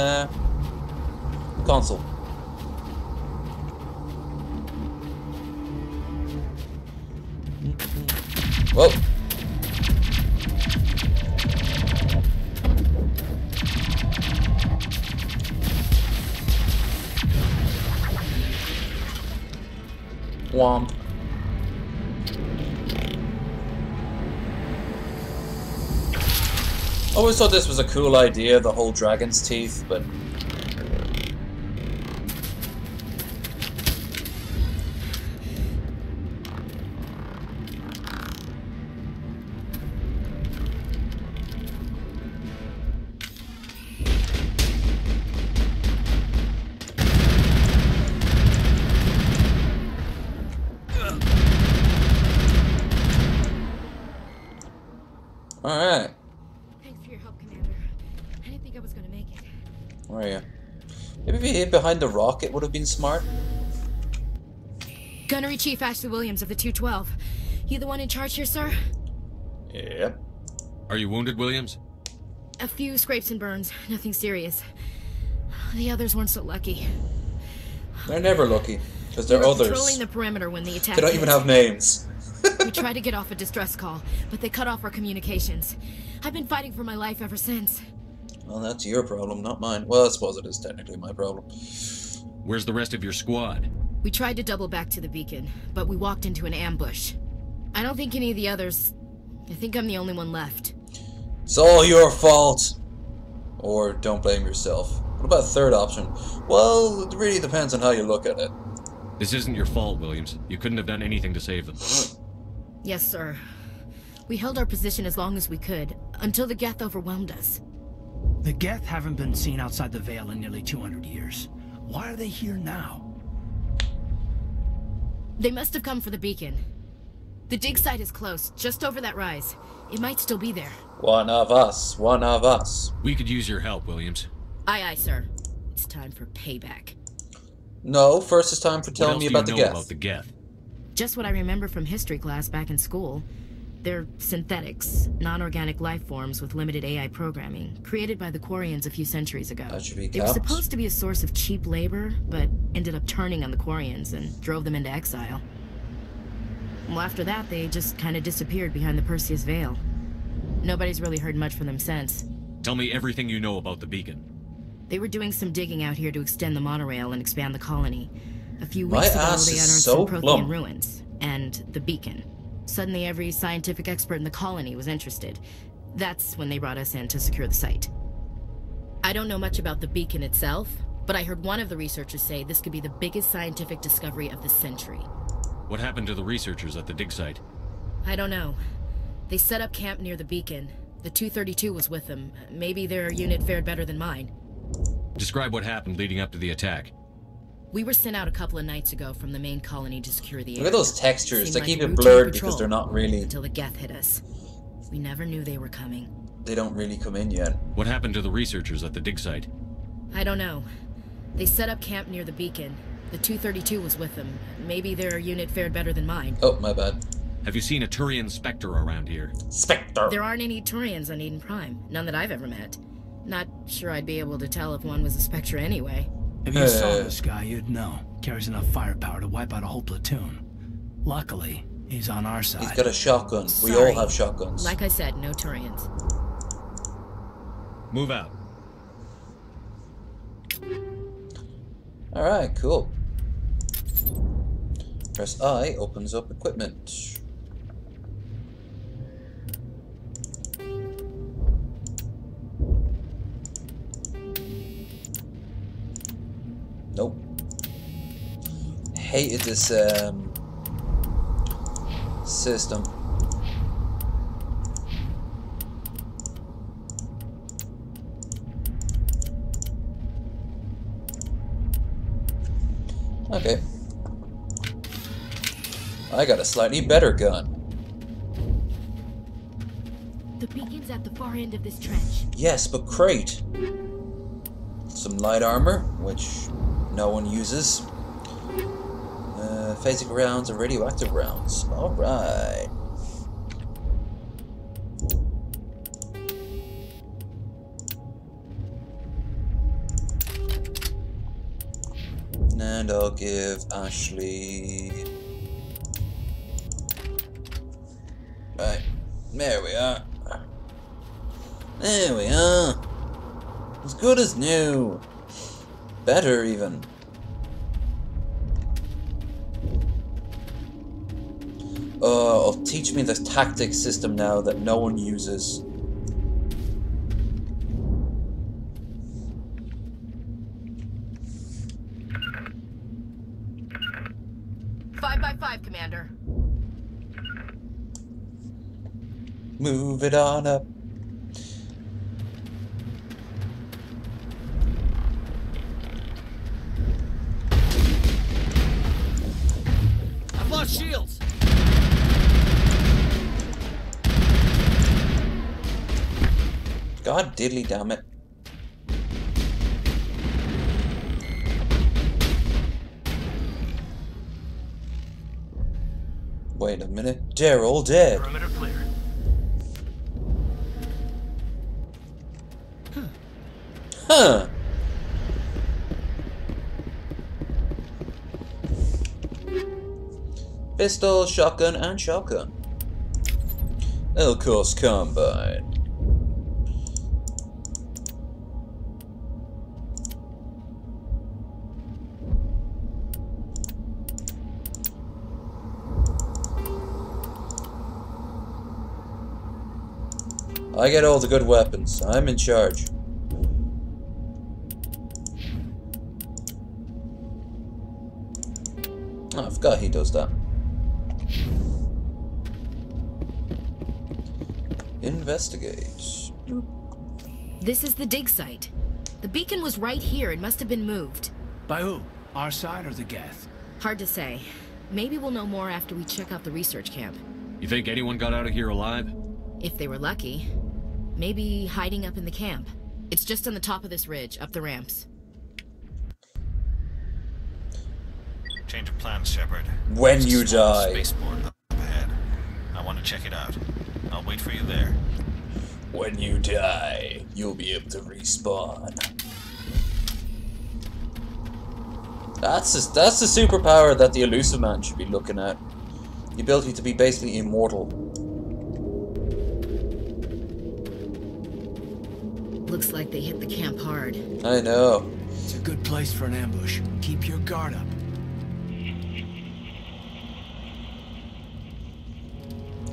console. Whoa. Womp. I always thought this was a cool idea, the whole dragon's teeth, but alright. Thanks for your help, Commander. I didn't think I was gonna make it. Where are you? Maybe if you hid behind the rock, it would have been smart. Gunnery Chief Ashley Williams of the 212. You the one in charge here, sir? Yep. Are you wounded, Williams? A few scrapes and burns. Nothing serious. The others weren't so lucky. They're never lucky, because they're We were others. patrolling the perimeter when the attack They don't hit. even have names. We tried to get off a distress call, but they cut off our communications. I've been fighting for my life ever since. Well, that's your problem, not mine. Well, I suppose it is technically my problem. Where's the rest of your squad? We tried to double back to the beacon, but we walked into an ambush. I don't think any of the others... I think I'm the only one left. It's all your fault. Or don't blame yourself. What about third option? Well, it really depends on how you look at it. This isn't your fault, Williams. You couldn't have done anything to save them. Yes, sir. We held our position as long as we could, until the Geth overwhelmed us. The Geth haven't been seen outside the Veil in nearly 200 years. Why are they here now? They must have come for the beacon. The dig site is close, just over that rise. It might still be there. One of us. One of us. We could use your help, Williams. Aye, aye, sir. It's time for payback. No, first it's time for telling me about the Geth. About the Geth? Just what I remember from history class back in school. They're synthetics, non-organic life forms with limited AI programming, created by the Quarians a few centuries ago. That should be They were kept. supposed to be a source of cheap labor, but ended up turning on the Quarians and drove them into exile. Well, after that, they just kind of disappeared behind the Perseus Veil. Nobody's really heard much from them since. Tell me everything you know about the beacon. They were doing some digging out here to extend the monorail and expand the colony. A few My weeks ago, ass they is unearthed so some Prothean plump. ruins and the beacon. Suddenly, every scientific expert in the colony was interested. That's when they brought us in to secure the site. I don't know much about the beacon itself, but I heard one of the researchers say this could be the biggest scientific discovery of the century. What happened to the researchers at the dig site? I don't know. They set up camp near the beacon. The 232 was with them. Maybe their unit fared better than mine. Describe what happened leading up to the attack. We were sent out a couple of nights ago from the main colony to secure the area. Look at those textures. They Seemed keep like it routine blurred patrol because they're not really... until the Geth hit us. We never knew they were coming. They don't really come in yet. What happened to the researchers at the dig site? I don't know. They set up camp near the beacon. The 232 was with them. Maybe their unit fared better than mine. Oh, my bad. Have you seen a Turian Spectre around here? Spectre! There aren't any Turians on Eden Prime. None that I've ever met. Not sure I'd be able to tell if one was a Spectre anyway. If you saw this guy, you'd know. Carries enough firepower to wipe out a whole platoon. Luckily, he's on our side. He's got a shotgun. We Sorry. all have shotguns. Like I said, no Turians. Move out. Alright, cool. Press I opens up equipment. Nope. Hated this system. Okay. I got a slightly better gun. The beacon's at the far end of this trench. Yes, but great. Some light armor, which no one uses. Phasic rounds and radioactive rounds. Alright. And I'll give Ashley... Right, there we are. There we are. As good as new. Better even. Oh, teach me this tactics system now that no one uses. Five by 5, Commander. Move it on up. I've lost shields. God diddly damn it. Wait a minute. They're all dead. Perimeter clear. Huh. Pistol, shotgun, and shotgun. Elcos Combine. I get all the good weapons. I'm in charge. Oh, I forgot he does that. Investigate. This is the dig site. The beacon was right here. It must have been moved. By who? Our side or the Geth? Hard to say. Maybe we'll know more after we check out the research camp. You think anyone got out of here alive? If they were lucky. Maybe hiding up in the camp. It's just on the top of this ridge, up the ramps. Change of plans, Shepard. When There's a you small die. Spaceport up ahead. I want to check it out. I'll wait for you there. When you die, you'll be able to respawn. That's the superpower that the Elusive Man should be looking at. The ability to be basically immortal. Looks like they hit the camp hard. I know. It's a good place for an ambush. Keep your guard up.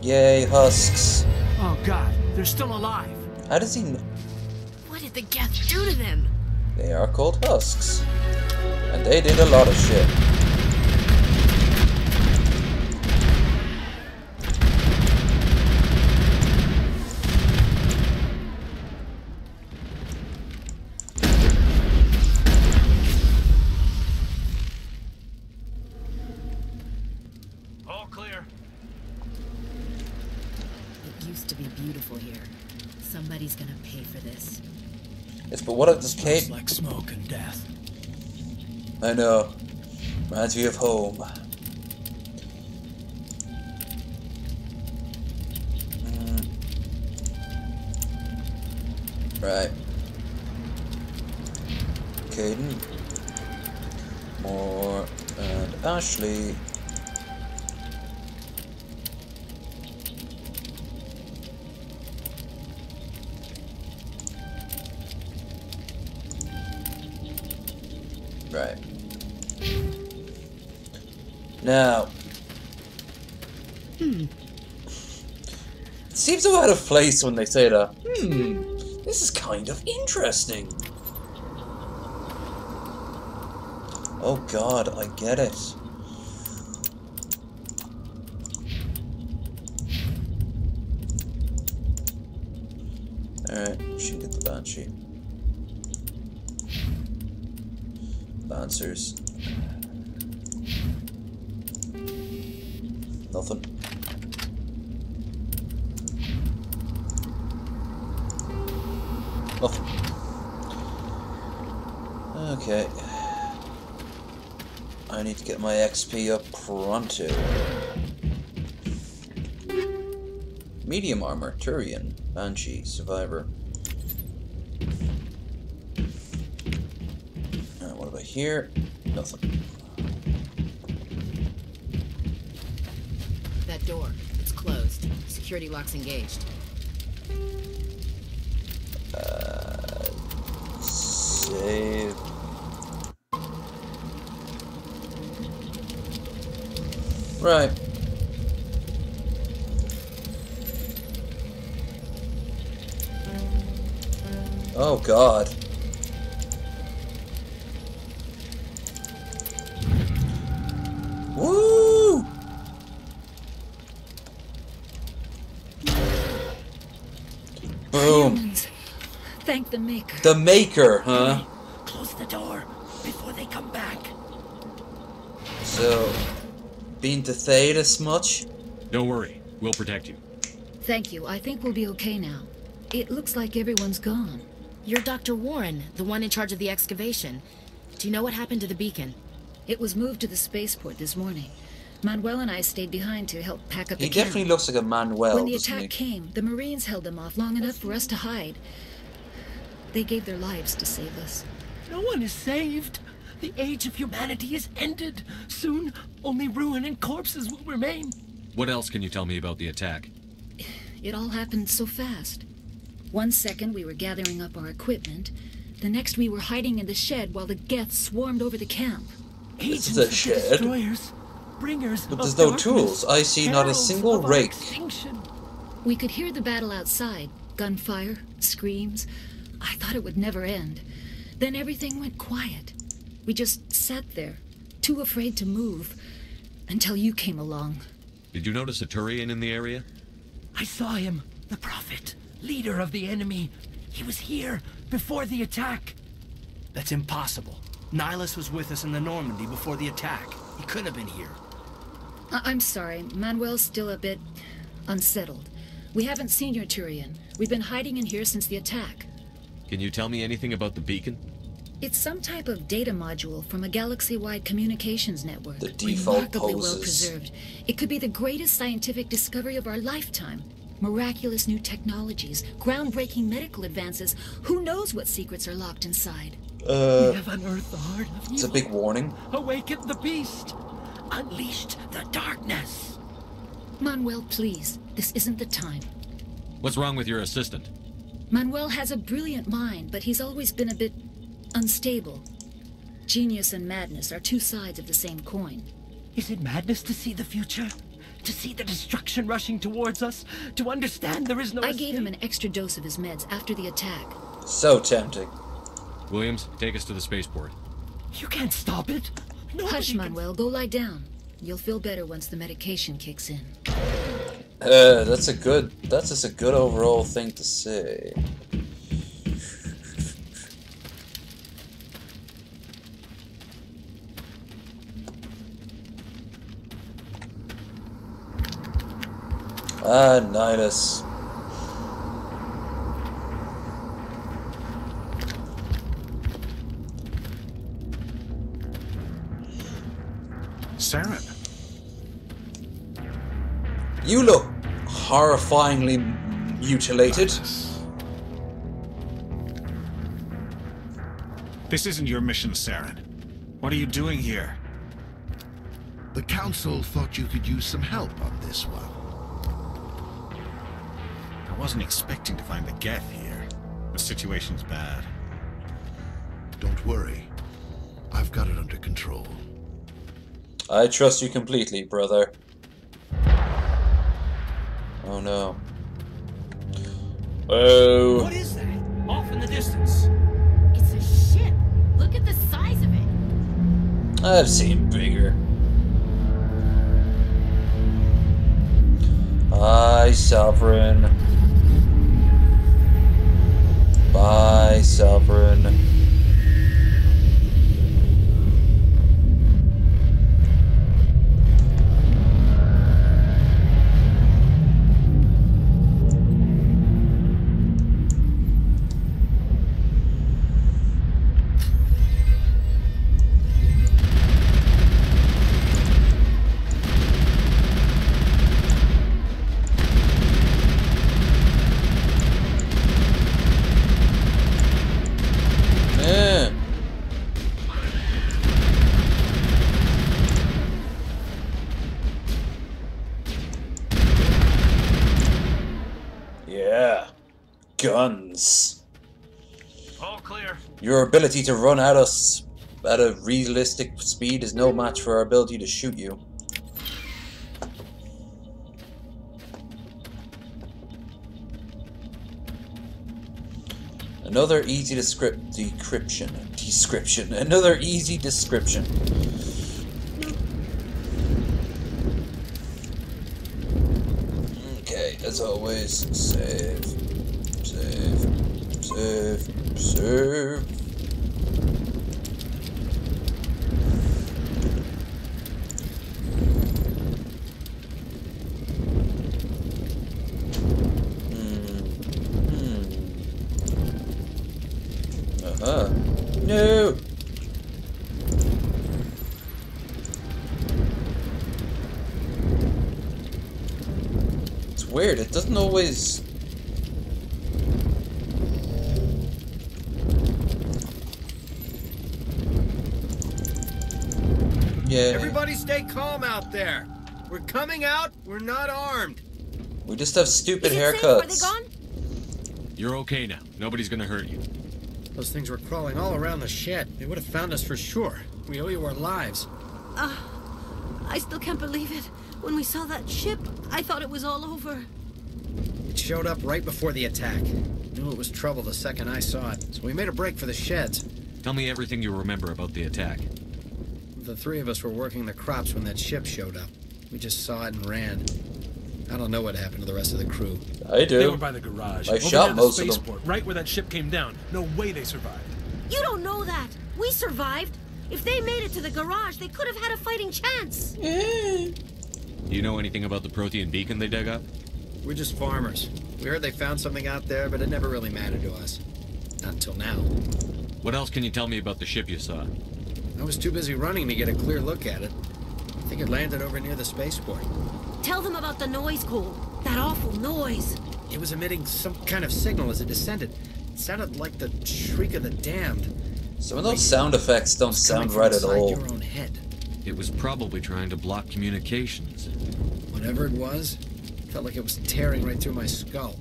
Yay, husks. Oh god, they're still alive. How does he know? What did the Geth do to them? They are called husks. And they did a lot of shit. All clear. It used to be beautiful here. Somebody's gonna pay for this. Yes, but what if this Kate? Like smoke and death. I know. Reminds me of home. Right. Caden. Moore and Ashley. Right. Now. It seems so out of place when they say that. This is kind of interesting. Oh god, I get it. Alright, she can get the Banshee. Lancers. Nothing. Nothing. Okay. I need to get my XP up pronto. Medium armor, Turian, Banshee, Survivor. Alright, what about here? Nothing. That door, it's closed. Security lock's engaged. Save. Right. Oh god. Woo! Boom. Humans. Thank the Maker. The Maker, huh? Close the door before they come back. So, been to Thedas much? Don't worry, we'll protect you. Thank you. I think we'll be okay now. It looks like everyone's gone. You're Dr. Warren, the one in charge of the excavation. Do you know what happened to the beacon? It was moved to the spaceport this morning. Manuel and I stayed behind to help pack up the He camp. definitely looks like a Manuel. When the doesn't attack he? came, the Marines held them off long enough for us to hide. They gave their lives to save us. No one is saved. The age of humanity is ended. Soon, only ruin and corpses will remain. What else can you tell me about the attack? It all happened so fast. 1 second we were gathering up our equipment. The next we were hiding in the shed while the Geth swarmed over the camp. This is a shed. Destroyers, bringers But there's of no darkness, tools. I see not a heralds single of our rake. extinction. We could hear the battle outside. Gunfire, screams. I thought it would never end. Then everything went quiet. We just sat there, too afraid to move, until you came along. Did you notice a Turian in the area? I saw him, the Prophet, leader of the enemy. He was here before the attack. That's impossible. Nihilus was with us in the Normandy before the attack. He couldn't have been here. I'm sorry, Manuel's still a bit unsettled. We haven't seen your Turian. We've been hiding in here since the attack. Can you tell me anything about the beacon? It's some type of data module from a galaxy-wide communications network. The default Remarkably well poses. preserved. It could be the greatest scientific discovery of our lifetime. Miraculous new technologies, groundbreaking medical advances. Who knows what secrets are locked inside? We have unearthed the heart of evil. It's a big warning. Awakened the beast. Unleashed the darkness. Manuel, please. This isn't the time. What's wrong with your assistant? Manuel has a brilliant mind, but he's always been a bit unstable. Genius and madness are two sides of the same coin. Is it madness to see the future? To see the destruction rushing towards us? To understand there is no I gave him an extra dose of his meds after the attack. So tempting. Williams, take us to the spaceport. You can't stop it. Hush, Manuel. Go lie down. You'll feel better once the medication kicks in. That's just a good overall thing to say. Ah, Nidus. Saren. You look horrifyingly mutilated. This isn't your mission, Saren. What are you doing here? The Council thought you could use some help on this one. I wasn't expecting to find the Geth here. The situation's bad. Don't worry. I've got it under control. I trust you completely, brother. Oh no. Oh. What is that? Off in the distance. It's a ship. Look at the size of it. I've seen bigger. Bye, Sovereign. Bye, Sovereign. Yeah. Guns. All clear. Your ability to run at us at a realistic speed is no match for our ability to shoot you. Another easy description. Another easy description. Okay, as always, save. No! It's weird, it doesn't always... Yeah. Everybody stay calm out there. We're coming out, we're not armed. We just have stupid Is it haircuts. safe? Are they gone? You're okay now. Nobody's gonna hurt you. Those things were crawling all around the shed. They would have found us for sure. We owe you our lives. I still can't believe it. When we saw that ship, I thought it was all over. It showed up right before the attack. Knew it was trouble the second I saw it, so we made a break for the sheds. Tell me everything you remember about the attack. The three of us were working the crops when that ship showed up. We just saw it and ran. I don't know what happened to the rest of the crew. I do. They were by the garage. I shot most of them. Spaceport, right where that ship came down. No way they survived. You don't know that. We survived. If they made it to the garage, they could have had a fighting chance. Do you know anything about the Protean beacon they dug up? We're just farmers. We heard they found something out there, but it never really mattered to us. Not until now. What else can you tell me about the ship you saw? I was too busy running to get a clear look at it. I think it landed over near the spaceport. Tell them about the noise, Cole. That awful noise. It was emitting some kind of signal as it descended. It sounded like the shriek of the damned. Some of those sound effects don't sound right at all. Your own head. It was probably trying to block communications. Whatever it was, felt like it was tearing right through my skull.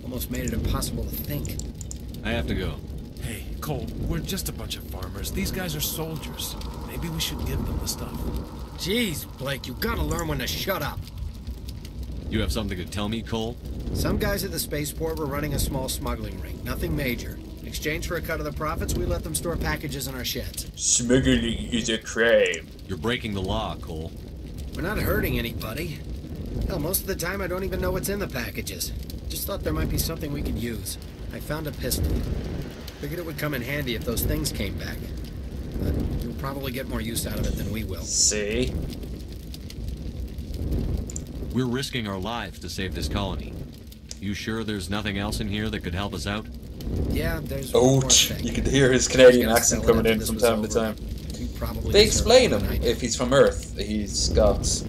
Almost made it impossible to think. I have to go. Hey, Cole, we're just a bunch of farmers. These guys are soldiers. Maybe we should give them the stuff. Jeez, Blake, you gotta learn when to shut up. You have something to tell me, Cole? Some guys at the spaceport were running a small smuggling ring. Nothing major. In exchange for a cut of the profits, we let them store packages in our sheds. Smuggling is a crime. You're breaking the law, Cole. We're not hurting anybody. Hell, most of the time I don't even know what's in the packages. Just thought there might be something we could use. I found a pistol. Figured it would come in handy if those things came back. But you'll probably get more use out of it than we will. See? We're risking our lives to save this colony. You sure there's nothing else in here that could help us out? Yeah, there's one more thing. You could hear his Canadian accent coming in from time to time. They explain him if he's from Earth. He's Scots.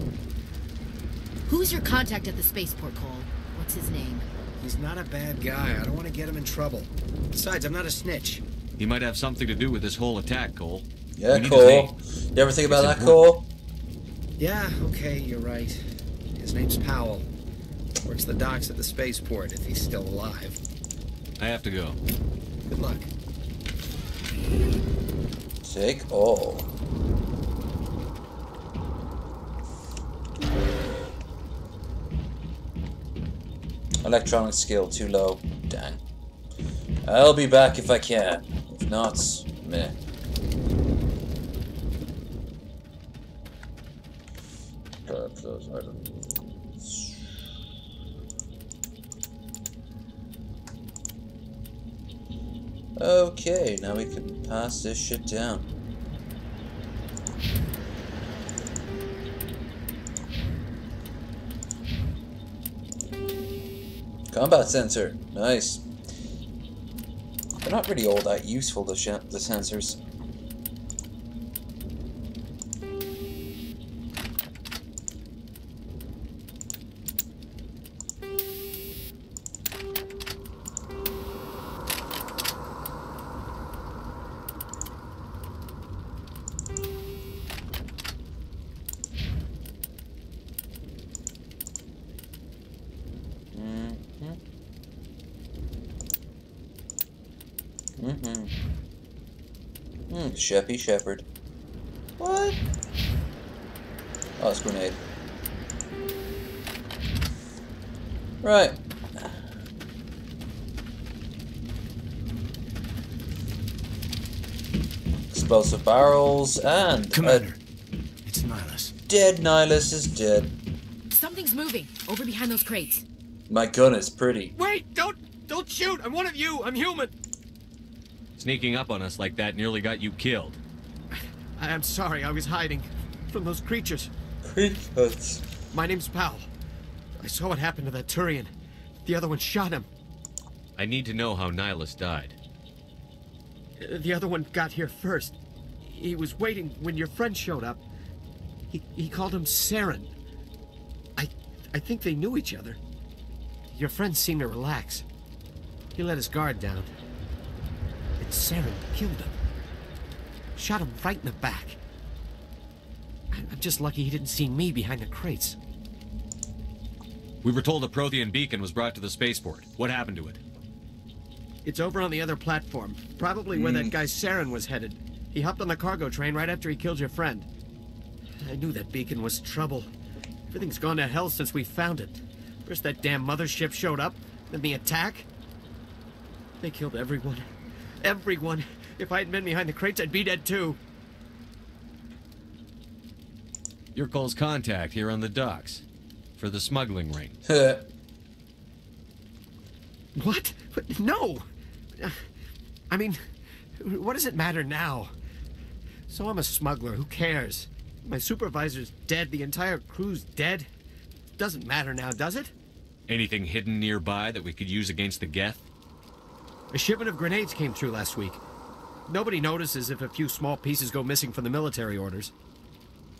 Who's your contact at the spaceport, Cole? What's his name? He's not a bad guy. I don't want to get him in trouble. Besides, I'm not a snitch. He might have something to do with this whole attack, Cole. Yeah, Cole. You ever think about that, Cole? Yeah, okay, you're right. His name's Powell. Works the docks at the spaceport, if he's still alive. I have to go. Good luck. Take all. Electronic skill too low. Dang. I'll be back if I can. If not, meh. Okay, now we can pass this shit down. Combat sensor, nice. They're not really all that useful, the sensors. Sheppy Shepherd. What? Oh, it's a grenade. Right. Explosive barrels and... Commander, it's Nihilus. Dead Nihilus is dead. Something's moving over behind those crates. My gun is pretty. Wait! Don't shoot! I'm one of you! I'm human! Sneaking up on us like that nearly got you killed. I'm sorry, I was hiding from those creatures. Creatures? My name's Powell. I saw what happened to that Turian. The other one shot him. I need to know how Nihilus died. The other one got here first. He was waiting when your friend showed up. He called him Saren. I think they knew each other. Your friend seemed to relax. He let his guard down. And Saren killed him. Shot him right in the back. I'm just lucky he didn't see me behind the crates. We were told a Prothean beacon was brought to the spaceport. What happened to it? It's over on the other platform. Probably where that guy Saren was headed. He hopped on the cargo train right after he killed your friend. I knew that beacon was trouble. Everything's gone to hell since we found it. First that damn mothership showed up, then the attack. They killed everyone. Everyone. If I had been behind the crates, I'd be dead too. You're Cole's contact here on the docks. For the smuggling ring. What? No! I mean, what does it matter now? So I'm a smuggler, who cares? My supervisor's dead, the entire crew's dead. Doesn't matter now, does it? Anything hidden nearby that we could use against the Geth? A shipment of grenades came through last week. Nobody notices if a few small pieces go missing from the military orders.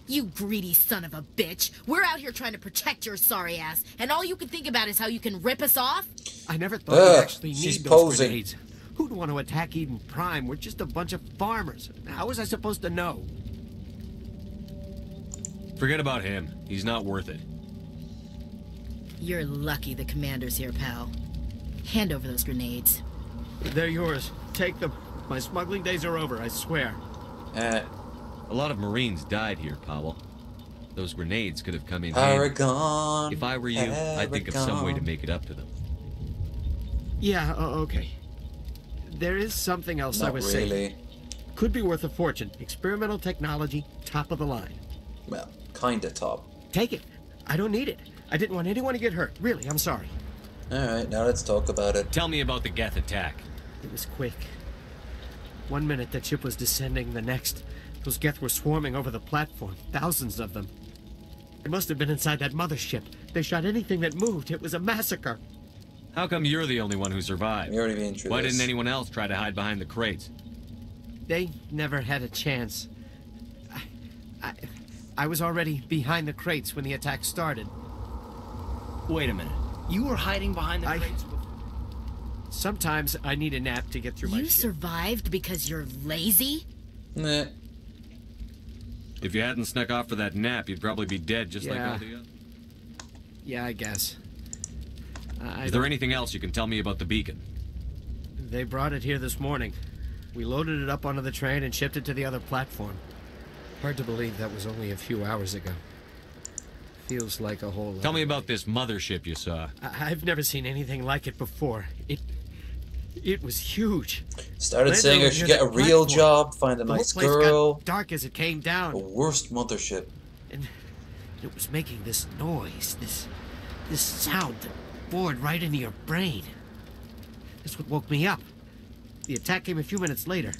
You greedy son of a bitch. We're out here trying to protect your sorry ass, and all you can think about is how you can rip us off? I never thought we'd actually need those grenades. Who'd want to attack Eden Prime? We're just a bunch of farmers. How was I supposed to know? Forget about him. He's not worth it. You're lucky the commander's here, pal. Hand over those grenades. They're yours. Take them. My smuggling days are over, I swear. A lot of Marines died here, Powell. Those grenades could have come in Paragon. handy. If I were you, I'd think of some way to make it up to them. Yeah, okay. There is something else I was saying. Could be worth a fortune. Experimental technology, top of the line. Well, kinda top. Take it. I don't need it. I didn't want anyone to get hurt. Really, I'm sorry. Alright, now let's talk about it. Tell me about the Geth attack. It was quick. 1 minute that ship was descending, the next, those Geth were swarming over the platform. Thousands of them. They must have been inside that mothership. They shot anything that moved. It was a massacre. How come you're the only one who survived? You're already being through Why this. didn't anyone else try to hide behind the crates? They never had a chance. I was already behind the crates when the attack started. Wait a minute. You were hiding behind the crates before? Sometimes I need a nap to get through my You shift. survived because you're lazy? Nah. If you hadn't snuck off for that nap, you'd probably be dead just like all the others. Yeah, I guess. Is there anything else you can tell me about the beacon? They brought it here this morning. We loaded it up onto the train and shipped it to the other platform. Hard to believe that was only a few hours ago. Feels like a whole lot. Tell me about this mothership you saw. I've never seen anything like it before. It was huge. Started saying I should get a real job, find a nice The whole place girl. got dark as it came down. The worst mothership. And it was making this noise, this sound that bored right into your brain. That's what woke me up. The attack came a few minutes later.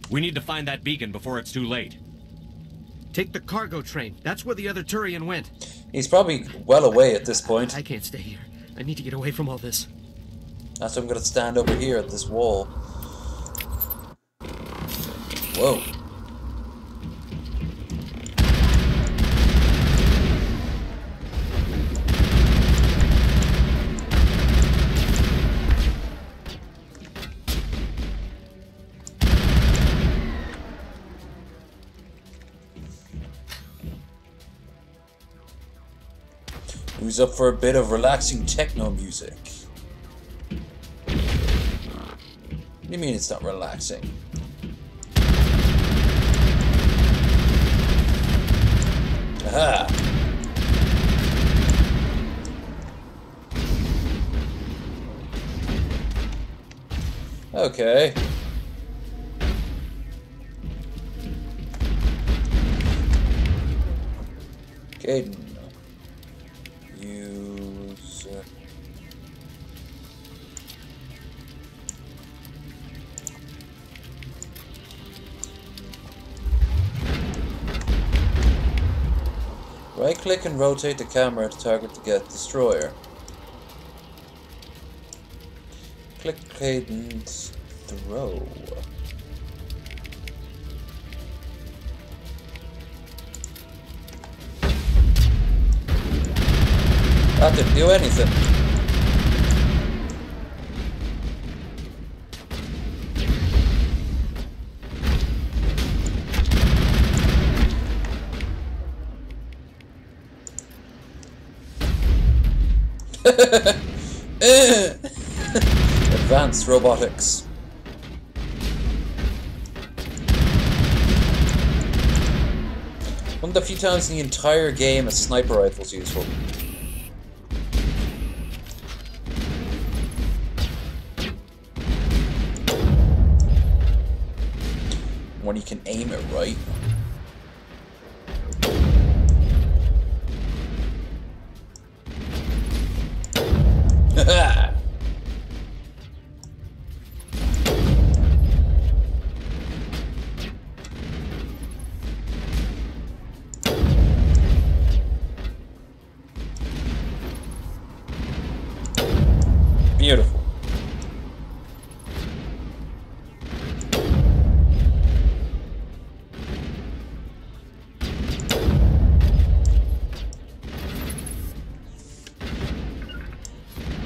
We need to find that beacon before it's too late. Take the cargo train. That's where the other Turian went. He's probably well away at this point. I can't stay here. I need to get away from all this. That's why I'm gonna stand over here at this wall. Whoa. Who's up for a bit of relaxing techno music? What do you mean it's not relaxing? Aha! Okay. Caden. Use... Right-click and rotate the camera to target the Geth destroyer. Click Cadence throw. That didn't do anything. Advanced robotics. One of the few times in the entire game a sniper rifle's useful. When you can aim it right. Beautiful.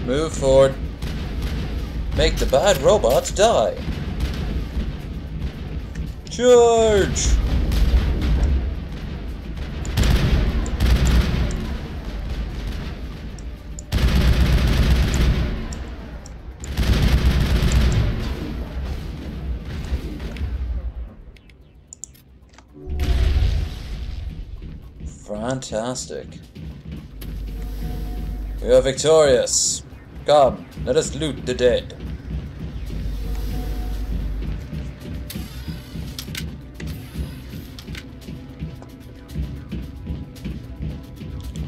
Move forward. Make the bad robots die. Charge! Fantastic. We are victorious. Come, let us loot the dead.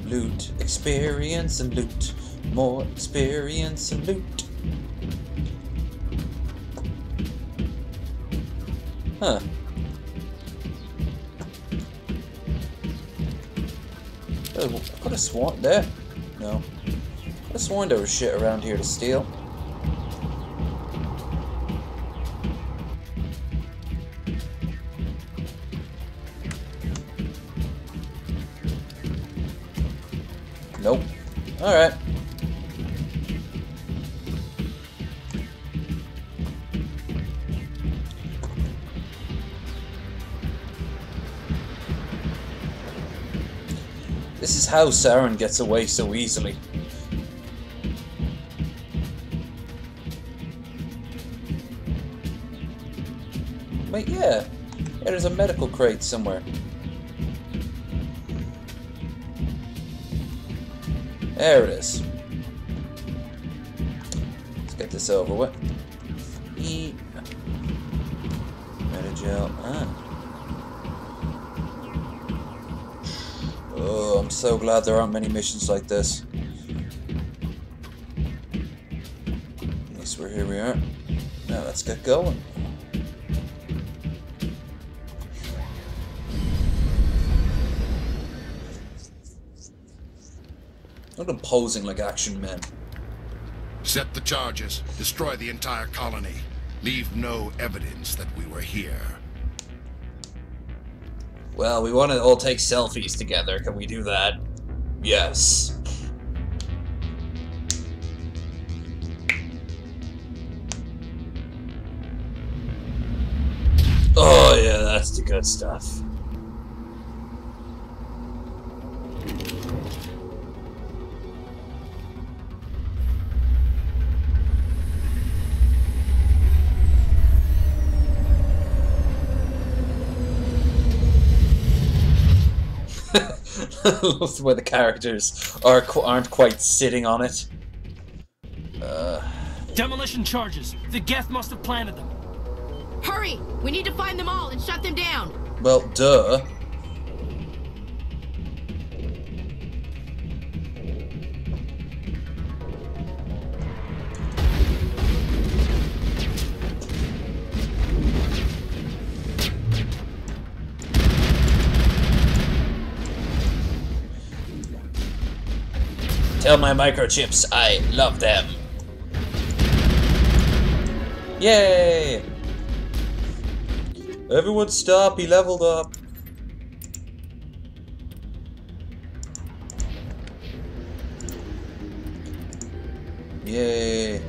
Loot, experience and loot. More experience and loot. Huh. I could have sworn there. No. I could have sworn there was shit around here to steal. Nope. Alright. This is how Saren gets away so easily. Wait, yeah. There's a medical crate somewhere. There it is. Let's get this over with. Metagel. Oh, I'm so glad there aren't many missions like this. At least here we are. Now let's get going. Look at them posing like action men. Set the charges. Destroy the entire colony. Leave no evidence that we were here. Well, we want to all take selfies together. Can we do that? Yes. Oh yeah, that's the good stuff. Where the characters aren't quite sitting on it. Demolition charges. The Geth must have planted them. Hurry! We need to find them all and shut them down. Well, duh. Tell my microchips I love them. Yay! Everyone stop, he leveled up. Yay.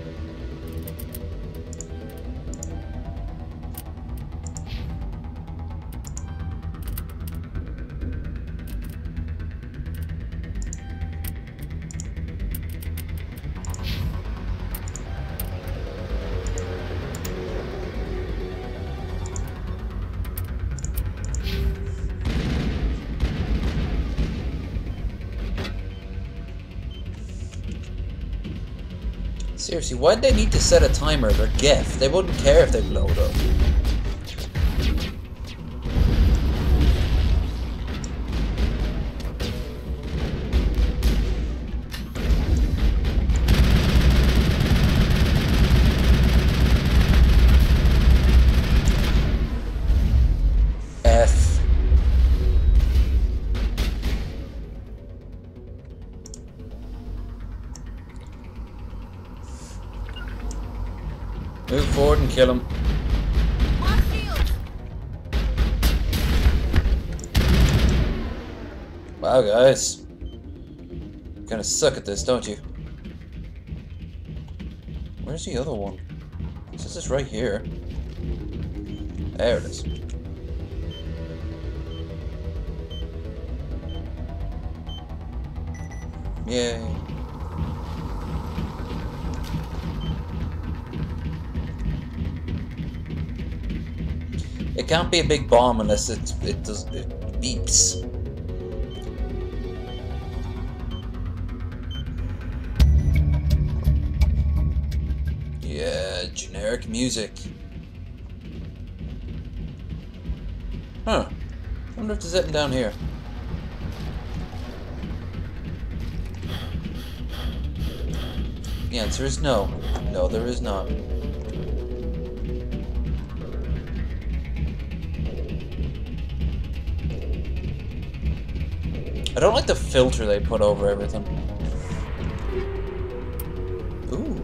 Seriously, why'd they need to set a timer? They're Geth. They wouldn't care if they blow it up. F. Move forward and kill him. Wow, guys. You kinda suck at this, don't you? Where's the other one? It says it's right here. There it is. Yay. It can't be a big bomb unless it beeps. Generic music. Huh. I wonder if there's anything down here. The answer is no. No, there is not. I don't like the filter they put over everything. Ooh.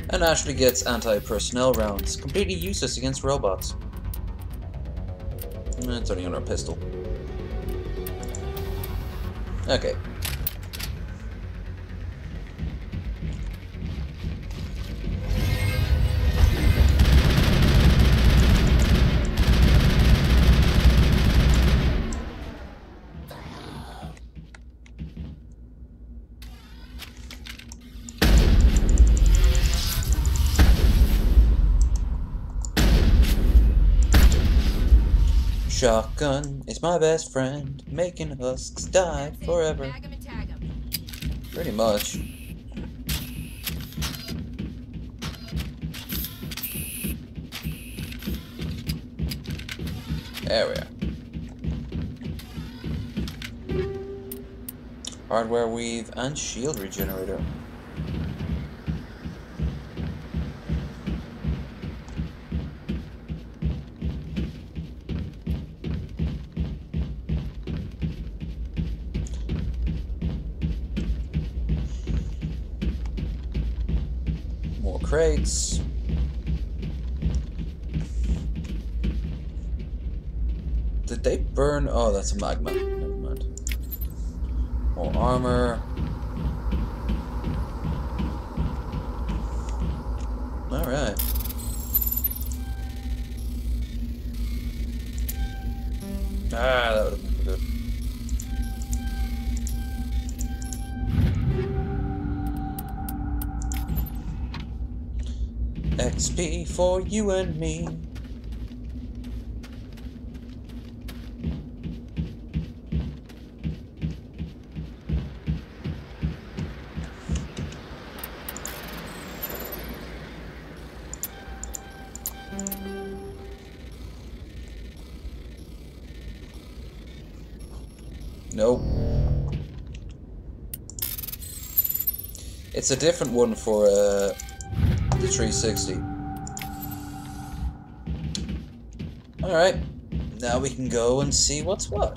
And Ashley gets anti-personnel rounds, completely useless against robots. It's only on our pistol. Okay. Shotgun is my best friend, making husks die forever. Pretty much. There we are. Hardware weave and shield regenerator. More crates. Did they burn? Oh, that's a magma. Never mind. More armor. Alright. Ah, that would have been good. XP for you and me. Nope. It's a different one for the 360. Alright, now we can go and see what's what.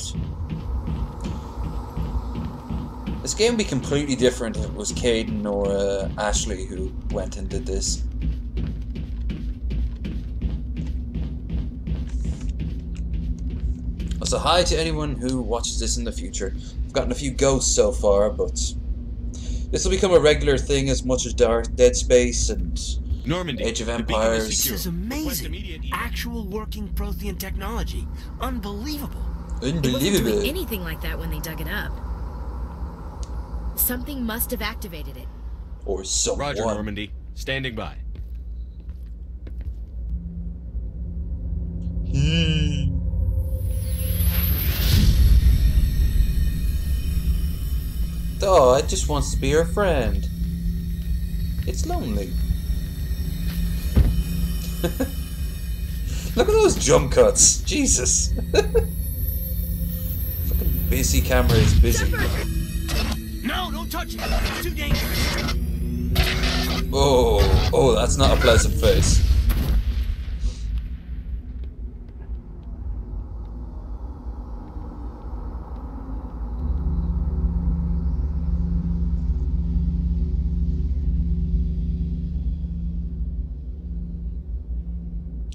This game would be completely different if it was Caden or Ashley who went and did this. So hi to anyone who watches this in the future. I've gotten a few ghosts so far, but this will become a regular thing as much as Dead Space and Normandy, Age of Empires. This is amazing. Actual working Prothean technology. Unbelievable. It wasn't doing anything like that when they dug it up. Something must have activated it. Or someone. Roger, Normandy. Standing by. Oh, it just wants to be your friend. It's lonely. Look at those jump cuts. Jesus. Fucking busy camera is busy. No, don't touch it. It's too dangerous. Oh, that's not a pleasant face.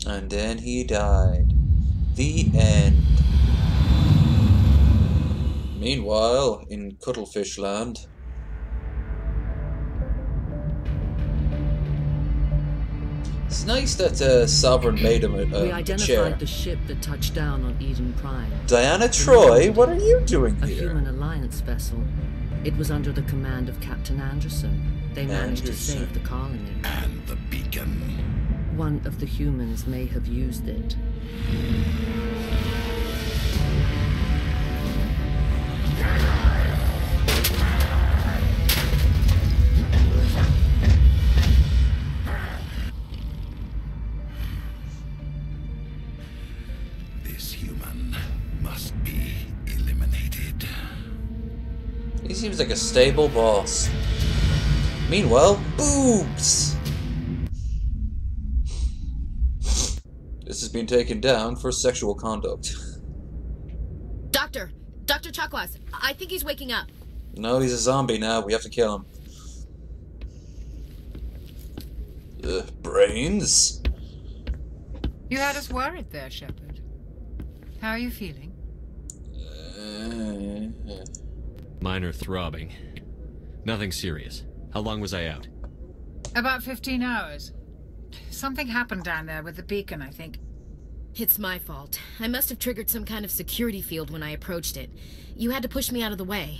And then he died. The end. Meanwhile, in Cuttlefish Land. It's nice that Sovereign made him We a identified chair. the ship that touched down on Eden Prime. Diana Troy, what are you doing A here? human alliance vessel. It was under the command of Captain Anderson. They managed to save the colony. And the beacon. One of the humans may have used it. This human must be eliminated. He seems like a stable boss. Meanwhile, boobs! This has been taken down for sexual conduct. Dr. Chakwas, I think he's waking up. No, he's a zombie now. We have to kill him. Brains? You had us worried there, Shepard. How are you feeling? Minor throbbing. Nothing serious. How long was I out? About 15 hours. Something happened down there with the beacon, I think. It's my fault. I must have triggered some kind of security field when I approached it. You had to push me out of the way.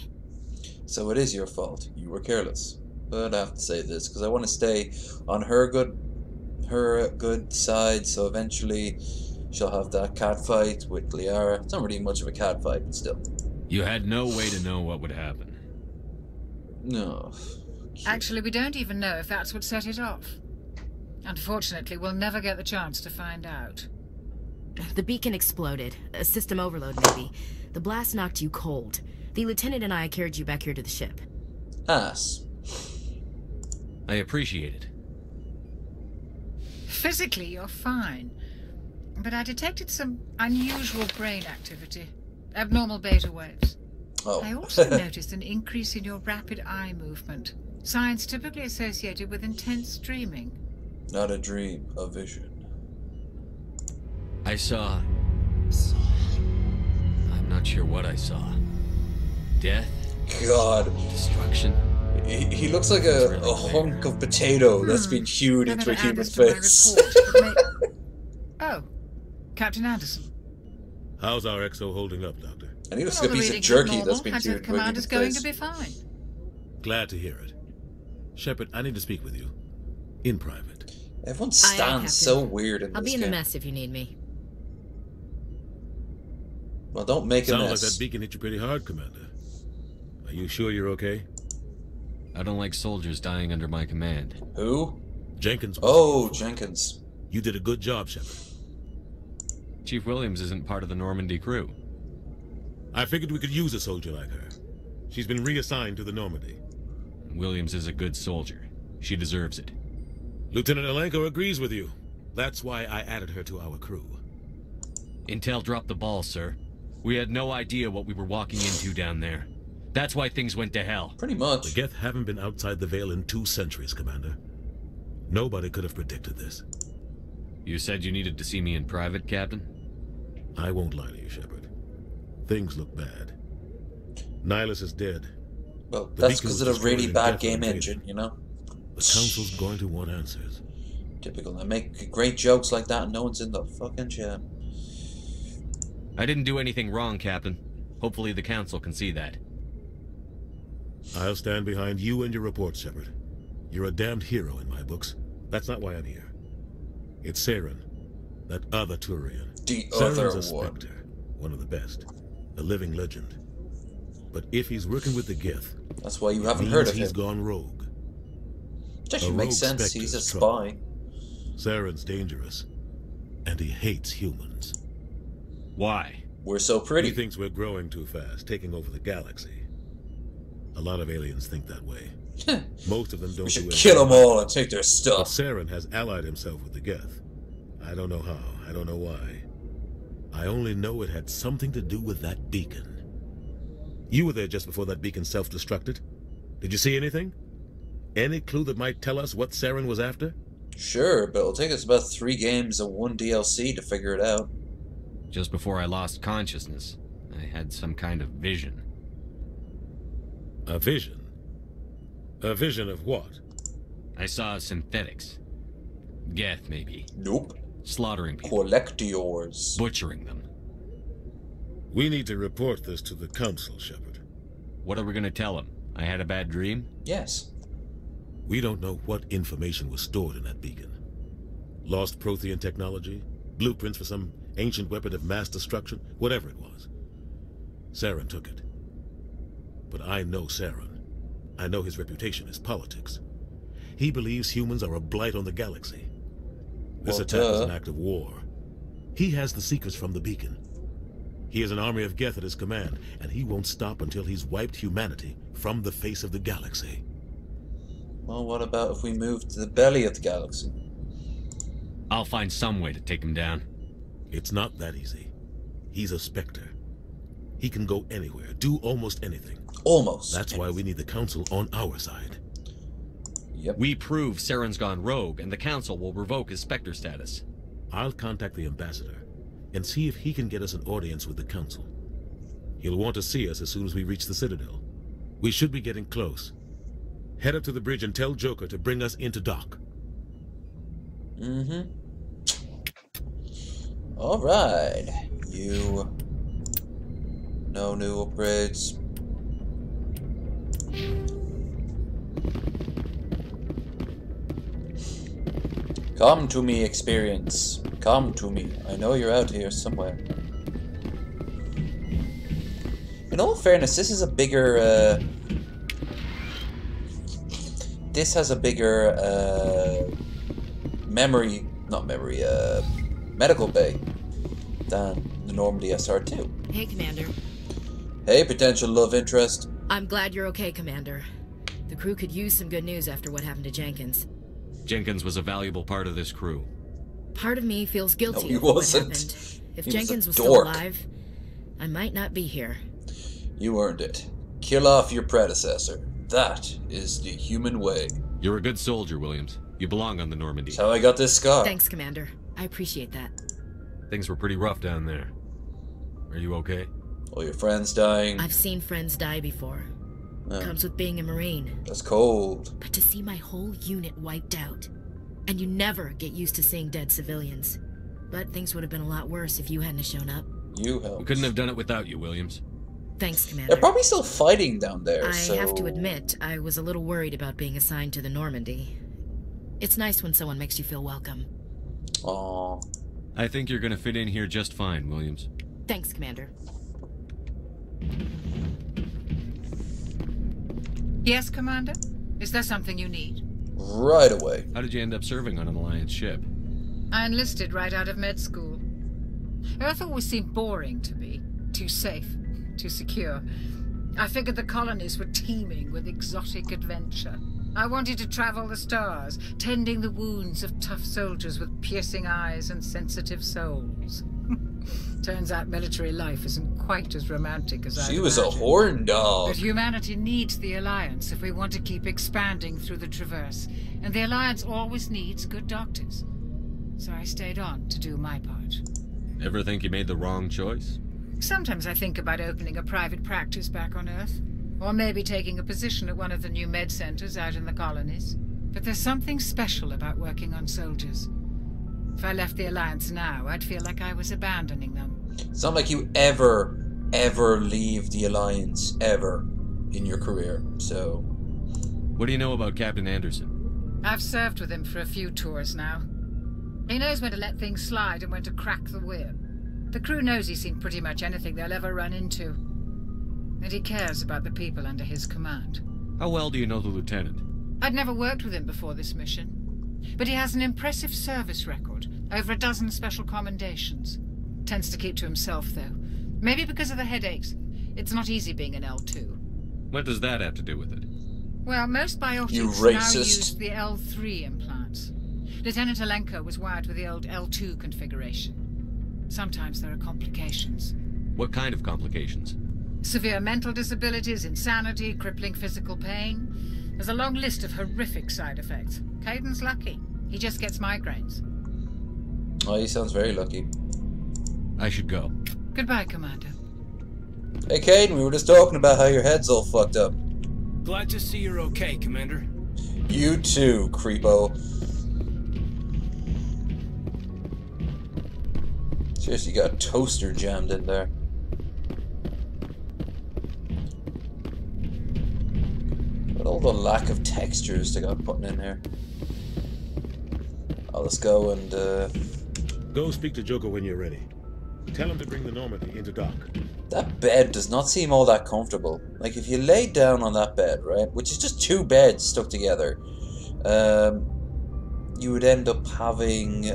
So it is your fault. You were careless. But I have to say this because I want to stay on her good side. So eventually, she'll have that cat fight with Liara. It's not really much of a cat fight, but still. You had no way to know what would happen. No. Actually, we don't even know if that's what set it off. Unfortunately, we'll never get the chance to find out. The beacon exploded. A system overload, maybe. The blast knocked you cold. The lieutenant and I carried you back here to the ship. Ass. I appreciate it. Physically, you're fine. But I detected some unusual brain activity. Abnormal beta waves. Oh. I also noticed an increase in your rapid eye movement. Signs typically associated with intense dreaming. Not a dream, a vision. I saw... I'm not sure what I saw. Death? God. Destruction? He looks like a hunk of potato that's been hewed into a human face. Oh, Captain Anderson. How's our XO holding up, Doctor? And he looks like a piece of jerky that's been hewed into a human Commander's going to face. be fine. Glad to hear it. Shepard, I need to speak with you. In private. Everyone stands so weird in I'll this be in the game. mess if you need me. Well, don't make a Sounds mess. like that beacon hit you pretty hard, Commander. Are you sure you're okay? I don't like soldiers dying under my command. Who? Jenkins. Oh, Jenkins. You did a good job, Shepard. Chief Williams isn't part of the Normandy crew. I figured we could use a soldier like her. She's been reassigned to the Normandy. Williams is a good soldier. She deserves it. Lieutenant Alenko agrees with you. That's why I added her to our crew. Intel dropped the ball, sir. We had no idea what we were walking into down there. That's why things went to hell. Pretty much. The Geth haven't been outside the Veil in 2 centuries, Commander. Nobody could have predicted this. You said you needed to see me in private, Captain? I won't lie to you, Shepard. Things look bad. Nihilus is dead. Well, The that's beacon because was of a really destroyed bad and game Geth engine, you know? The Council's going to want answers. Typical. They make great jokes like that and no one's in the fucking chat. I didn't do anything wrong, Captain. Hopefully the Council can see that. I'll stand behind you and your report, Shepard. You're a damned hero in my books. That's not why I'm here. It's Saren, that other Turian. The Saren's other a one. Spectre, one of the best, a living legend. But if he's working with the Geth, that's why you haven't means heard of he's him. Gone rogue. Which actually makes sense. Spectre's He's a trouble. spy. Saren's dangerous, and he hates humans. Why? We're so pretty. He thinks we're growing too fast, taking over the galaxy. A lot of aliens think that way. Most of them don't. We should do kill anything them all about and take their it. But stuff. Saren has allied himself with the Geth. I don't know how. I don't know why. I only know it had something to do with that beacon. You were there just before that beacon self-destructed. Did you see anything? Any clue that might tell us what Saren was after? Sure, but it'll take us about 3 games and 1 DLC to figure it out. Just before I lost consciousness, I had some kind of vision. A vision? A vision of what? I saw synthetics. Geth, maybe. Nope. Slaughtering people. Collectors. Butchering them. We need to report this to the Council, Shepard. What are we gonna tell them? I had a bad dream? Yes. We don't know what information was stored in that beacon. Lost Prothean technology? Blueprints for some ancient weapon of mass destruction? Whatever it was. Saren took it. But I know Saren. I know his reputation is politics. He believes humans are a blight on the galaxy. This attack is an act of war. He has the secrets from the beacon. He has an army of Geth at his command, and he won't stop until he's wiped humanity from the face of the galaxy. Well, what about if we move to the belly of the galaxy? I'll find some way to take him down. It's not that easy. He's a Spectre. He can go anywhere, do almost anything. Almost. That's why we need the Council on our side. Yep. We prove Saren's gone rogue, and the Council will revoke his Spectre status. I'll contact the Ambassador and see if he can get us an audience with the Council. He'll want to see us as soon as we reach the Citadel. We should be getting close. Head up to the bridge and tell Joker to bring us into dock. Mm-hmm. Alright. You... No new upgrades. Come to me, experience. Come to me. I know you're out here somewhere. In all fairness, this is a bigger, this has a bigger, medical bay than the Normandy SR2. Hey, Commander. Hey, potential love interest. I'm glad you're okay, Commander. The crew could use some good news after what happened to Jenkins. Jenkins was a valuable part of this crew. Part of me feels guilty No, he of what wasn't. happened. If He Jenkins was was a still dork. alive, I might not be here. You earned it. Kill off your predecessor. That is the human way. You're a good soldier, Williams. You belong on the Normandy. That's how I got this scar. Thanks, Commander. I appreciate that. Things were pretty rough down there. Are you okay? All your friends dying. I've seen friends die before. Comes with being a Marine. That's cold. But to see my whole unit wiped out. And you never get used to seeing dead civilians. But things would have been a lot worse if you hadn't shown up. You helped. We couldn't have done it without you, Williams. Thanks, Commander. They're probably still fighting down there, I so... have to admit, I was a little worried about being assigned to the Normandy. It's nice when someone makes you feel welcome. Aww. I think you're gonna fit in here just fine, Williams. Thanks, Commander. Yes, Commander? Is there something you need? Right away. How did you end up serving on an Alliance ship? I enlisted right out of med school. Earth always seemed boring to me. Too safe, too secure. I figured the colonies were teeming with exotic adventure. I wanted to travel the stars, tending the wounds of tough soldiers with piercing eyes and sensitive souls. Turns out military life isn't quite as romantic as I She was a horn dog. But humanity needs the Alliance if we want to keep expanding through the Traverse. And the Alliance always needs good doctors. So I stayed on to do my part. Ever think you made the wrong choice? Sometimes I think about opening a private practice back on Earth. Or maybe taking a position at one of the new med centers out in the colonies. But there's something special about working on soldiers. If I left the Alliance now, I'd feel like I was abandoning them. It's not like you ever leave the Alliance, ever, in your career, so... What do you know about Captain Anderson? I've served with him for a few tours now. He knows when to let things slide and when to crack the whip. The crew knows he's seen pretty much anything they'll ever run into. And he cares about the people under his command. How well do you know the Lieutenant? I'd never worked with him before this mission. But he has an impressive service record, over a dozen special commendations. Tends to keep to himself, though. Maybe because of the headaches. It's not easy being an L2. What does that have to do with it? Well, most biotics You now racist. use the L3 implants. Lieutenant Alenko was wired with the old L2 configuration. Sometimes there are complications. What kind of complications? Severe mental disabilities, insanity, crippling physical pain. There's a long list of horrific side effects. Caden's lucky. He just gets migraines. Oh, he sounds very lucky. I should go. Goodbye, Commander. Hey, Caden, we were just talking about how your head's all fucked up. Glad to see you're okay, Commander. You too, creepo. Seriously, you got a toaster jammed in there. But all the lack of textures they got putting in here. Oh, let's go and Go speak to Joker when you're ready. Tell him to bring the Normandy into dock. That bed does not seem all that comfortable. Like, if you lay down on that bed, right, which is just two beds stuck together, you would end up having,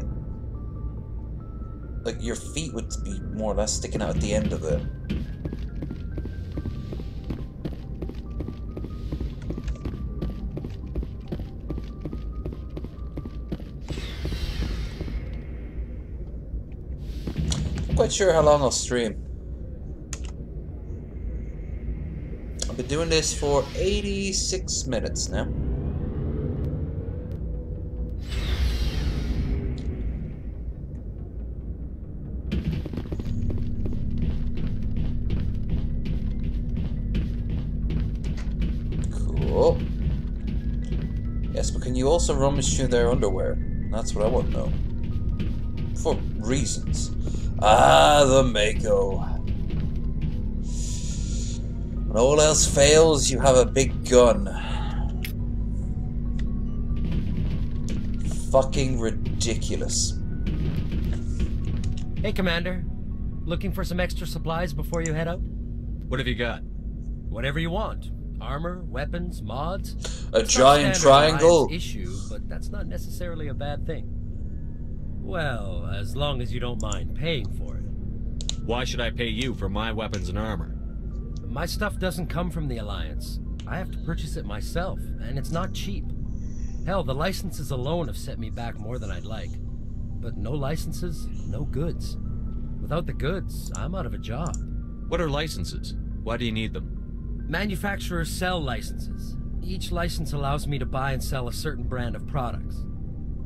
like, your feet would be more or less sticking out at the end of it. Not quite sure how long I'll stream. I've been doing this for 86 minutes now. Cool. Yes, but can you also rummage through their underwear? That's what I want to know. For reasons. Ah, the Mako. When all else fails, you have a big gun. Fucking ridiculous. Hey, Commander. Looking for some extra supplies before you head out? What have you got? Whatever you want. Armor, weapons, mods. A giant triangle. Issue, but that's not necessarily a bad thing. Well, as long as you don't mind paying for it. Why should I pay you for my weapons and armor? My stuff doesn't come from the Alliance. I have to purchase it myself, and it's not cheap. Hell, the licenses alone have set me back more than I'd like. But no licenses, no goods. Without the goods, I'm out of a job. What are licenses? Why do you need them? Manufacturers sell licenses. Each license allows me to buy and sell a certain brand of products.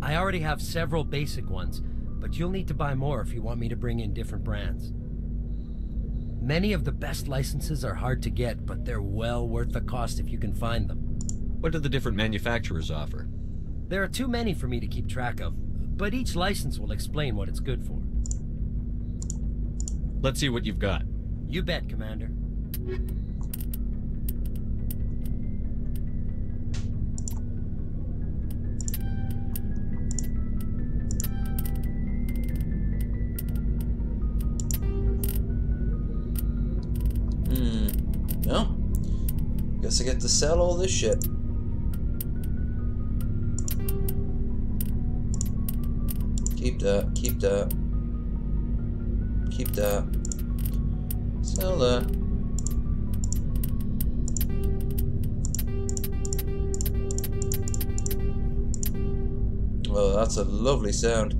I already have several basic ones, but you'll need to buy more if you want me to bring in different brands. Many of the best licenses are hard to get, but they're well worth the cost if you can find them. What do the different manufacturers offer? There are too many for me to keep track of, but each license will explain what it's good for. Let's see what you've got. You bet, Commander. No. Guess I get to sell all this shit. Keep that, keep that. Keep that. Sell that. Oh, that's a lovely sound.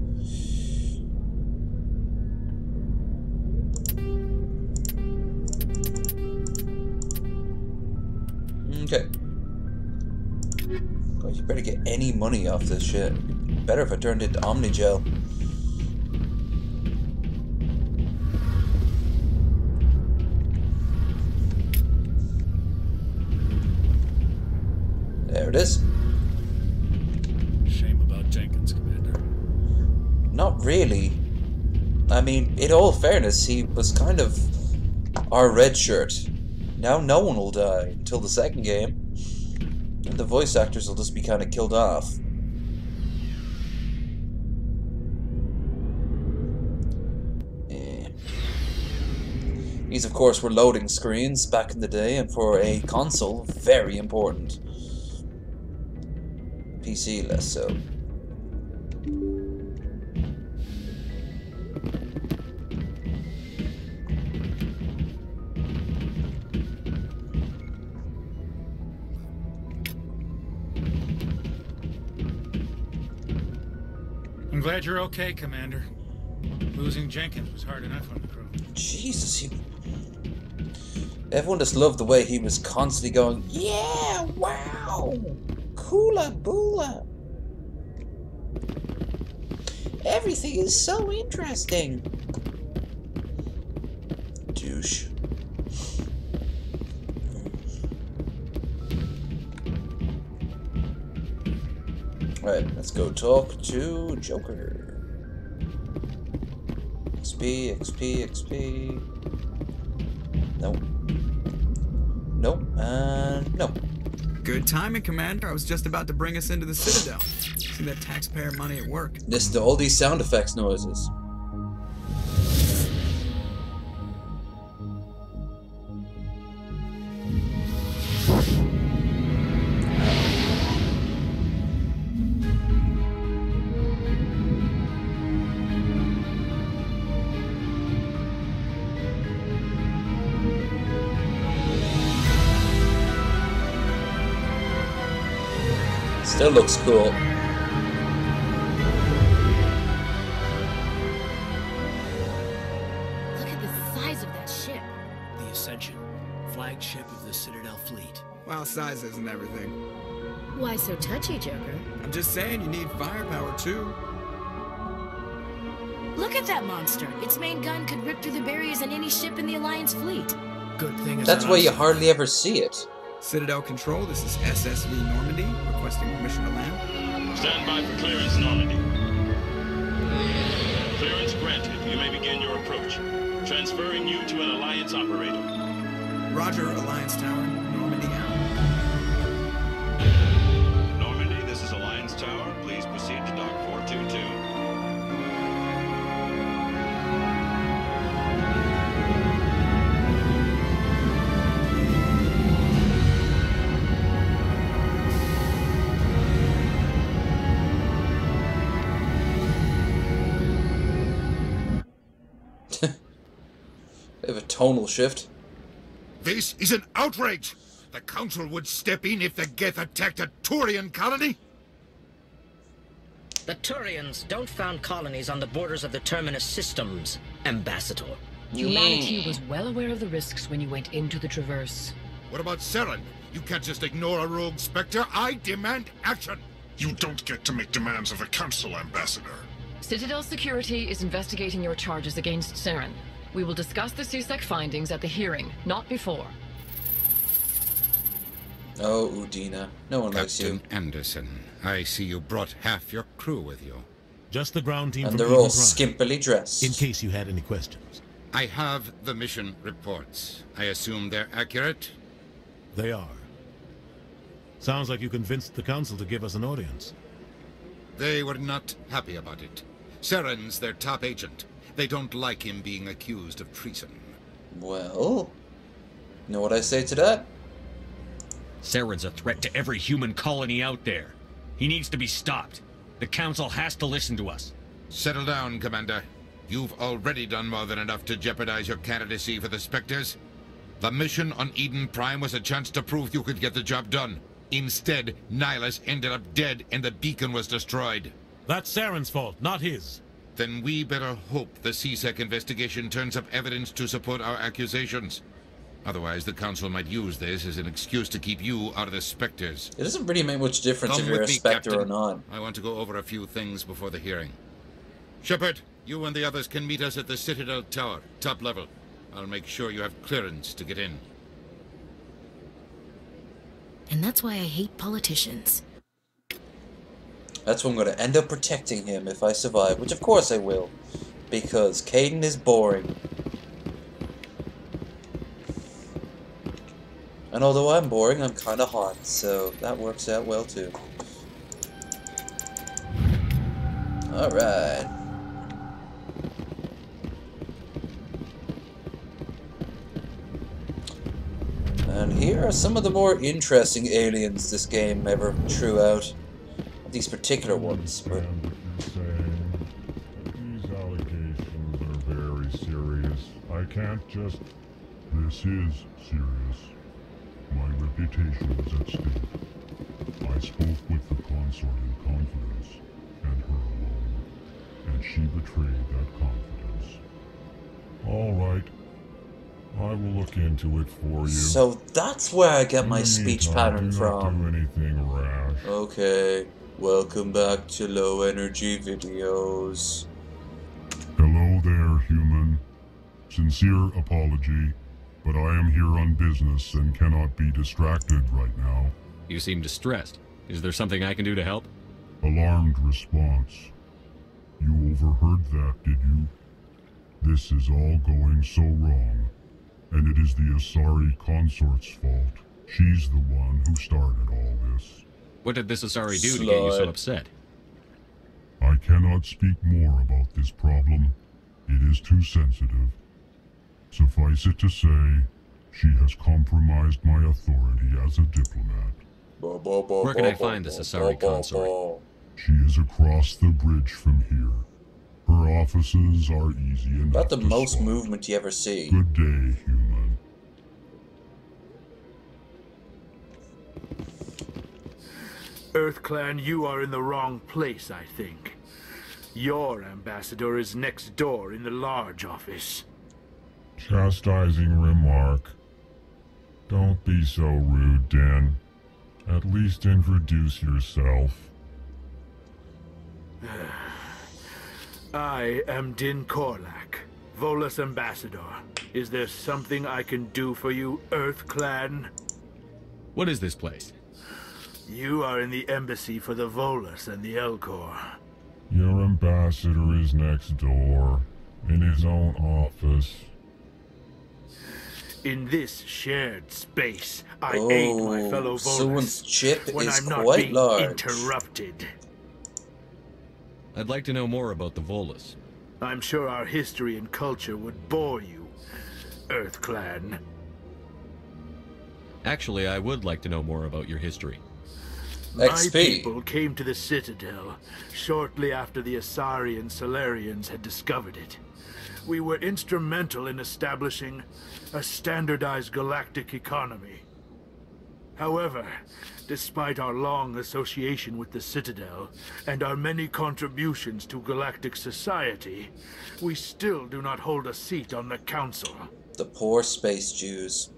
Okay. God, you better get any money off this shit. Better if I turned it into Omnigel. There it is. Shame about Jenkins, Commander. Not really. I mean, in all fairness, he was kind of our red shirt. Now no one will die until the second game. And the voice actors will just be kind of killed off. These, of course, were loading screens back in the day, and for a console, very important. PC, less so. I'm glad you're okay, Commander. Losing Jenkins was hard enough on the crew. Jesus, everyone just loved the way he was constantly going, yeah, wow, coola boola. Everything is so interesting. Douche. Right, let's go talk to Joker. XP, XP, XP. Nope. Nope, and nope. Good timing, Commander. I was just about to bring us into the Citadel. See that taxpayer money at work. Listen to all these sound effects noises. Still looks cool. Look at the size of that ship. The Ascension, flagship of the Citadel fleet. Well, size isn't everything. Why so touchy, Joker? I'm just saying you need firepower, too. Look at that monster. Its main gun could rip through the barriers in any ship in the Alliance fleet. Good thing That's why you hardly ever see it. Citadel Control, this is SSV Normandy, requesting permission to land. Stand by for clearance, Normandy. Clearance granted. You may begin your approach. Transferring you to an Alliance operator. Roger, Alliance Tower. Normandy out. Normandy, this is Alliance Tower. Please proceed to Dock 422. Bit of a tonal shift. This is an outrage! The Council would step in if the Geth attacked a Turian colony? The Turians don't found colonies on the borders of the Terminus systems, Ambassador. Humanity was well aware of the risks when you went into the Traverse. What about Saren? You can't just ignore a rogue Spectre. I demand action! You don't get to make demands of the Council, Ambassador. Citadel Security is investigating your charges against Saren. We will discuss the CSEC findings at the hearing, not before. Oh, Udina. No one likes you. Captain Anderson, I see you brought half your crew with you. Just the ground team And from they're Eden all Prime, skimpily dressed. in case you had any questions. I have the mission reports. I assume they're accurate? They are. Sounds like you convinced the Council to give us an audience. They were not happy about it. Saren's their top agent. They don't like him being accused of treason. Well, you know what I say to that? Saren's a threat to every human colony out there. He needs to be stopped. The Council has to listen to us. Settle down, Commander. You've already done more than enough to jeopardize your candidacy for the Spectres. The mission on Eden Prime was a chance to prove you could get the job done. Instead, Nihilus ended up dead and the beacon was destroyed. That's Saren's fault, not his. Then we better hope the CSEC investigation turns up evidence to support our accusations. Otherwise, the Council might use this as an excuse to keep you out of the Spectres. It doesn't really make much difference Come if you're a with me, Spectre Captain. or not. I want to go over a few things before the hearing. Shepard, you and the others can meet us at the Citadel Tower, top level. I'll make sure you have clearance to get in. And that's why I hate politicians. That's why I'm going to end up protecting him if I survive, which of course I will. Because Caden is boring. And although I'm boring, I'm kind of hot, so that works out well too. Alright. And here are some of the more interesting aliens this game ever threw out. These particular ones. But These allegations are very serious. I can't just... This is serious. My reputation is at stake. I spoke with the consort in confidence, and her alone, and she betrayed that confidence. All right. I will look into it for you. So that's where I get my In the speech meantime, pattern do not from. do anything rash. Okay, welcome back to low energy videos. Hello there, human. Sincere apology, but I am here on business and cannot be distracted right now. You seem distressed. Is there something I can do to help? Alarmed response. You overheard that, did you? This is all going so wrong, and it is the Asari consort's fault. She's the one who started all this. What did this Asari do to get you so upset? I cannot speak more about this problem. It is too sensitive. Suffice it to say, she has compromised my authority as a diplomat. Where can I find this Asari consort? She is across the bridge from here. Her offices are easy enough About the to most spot. movement you ever see. Good day, human. EarthClan, you are in the wrong place, I think. Your ambassador is next door in the large office. Chastising remark. Don't be so rude, Din. At least introduce yourself. I am Din Korlak, Volus ambassador. Is there something I can do for you, EarthClan? What is this place? You are in the embassy for the Volus and the Elcor. Your ambassador is next door, in his own office. In this shared space, I aid my fellow someone's Volus chip when is I'm not quite being large. interrupted. I'd like to know more about the Volus. I'm sure our history and culture would bore you, EarthClan. Actually, I would like to know more about your history. My people came to the Citadel shortly after the Asari and Solarians had discovered it. We were instrumental in establishing a standardized galactic economy. However, despite our long association with the Citadel and our many contributions to galactic society, we still do not hold a seat on the Council. The poor space Jews.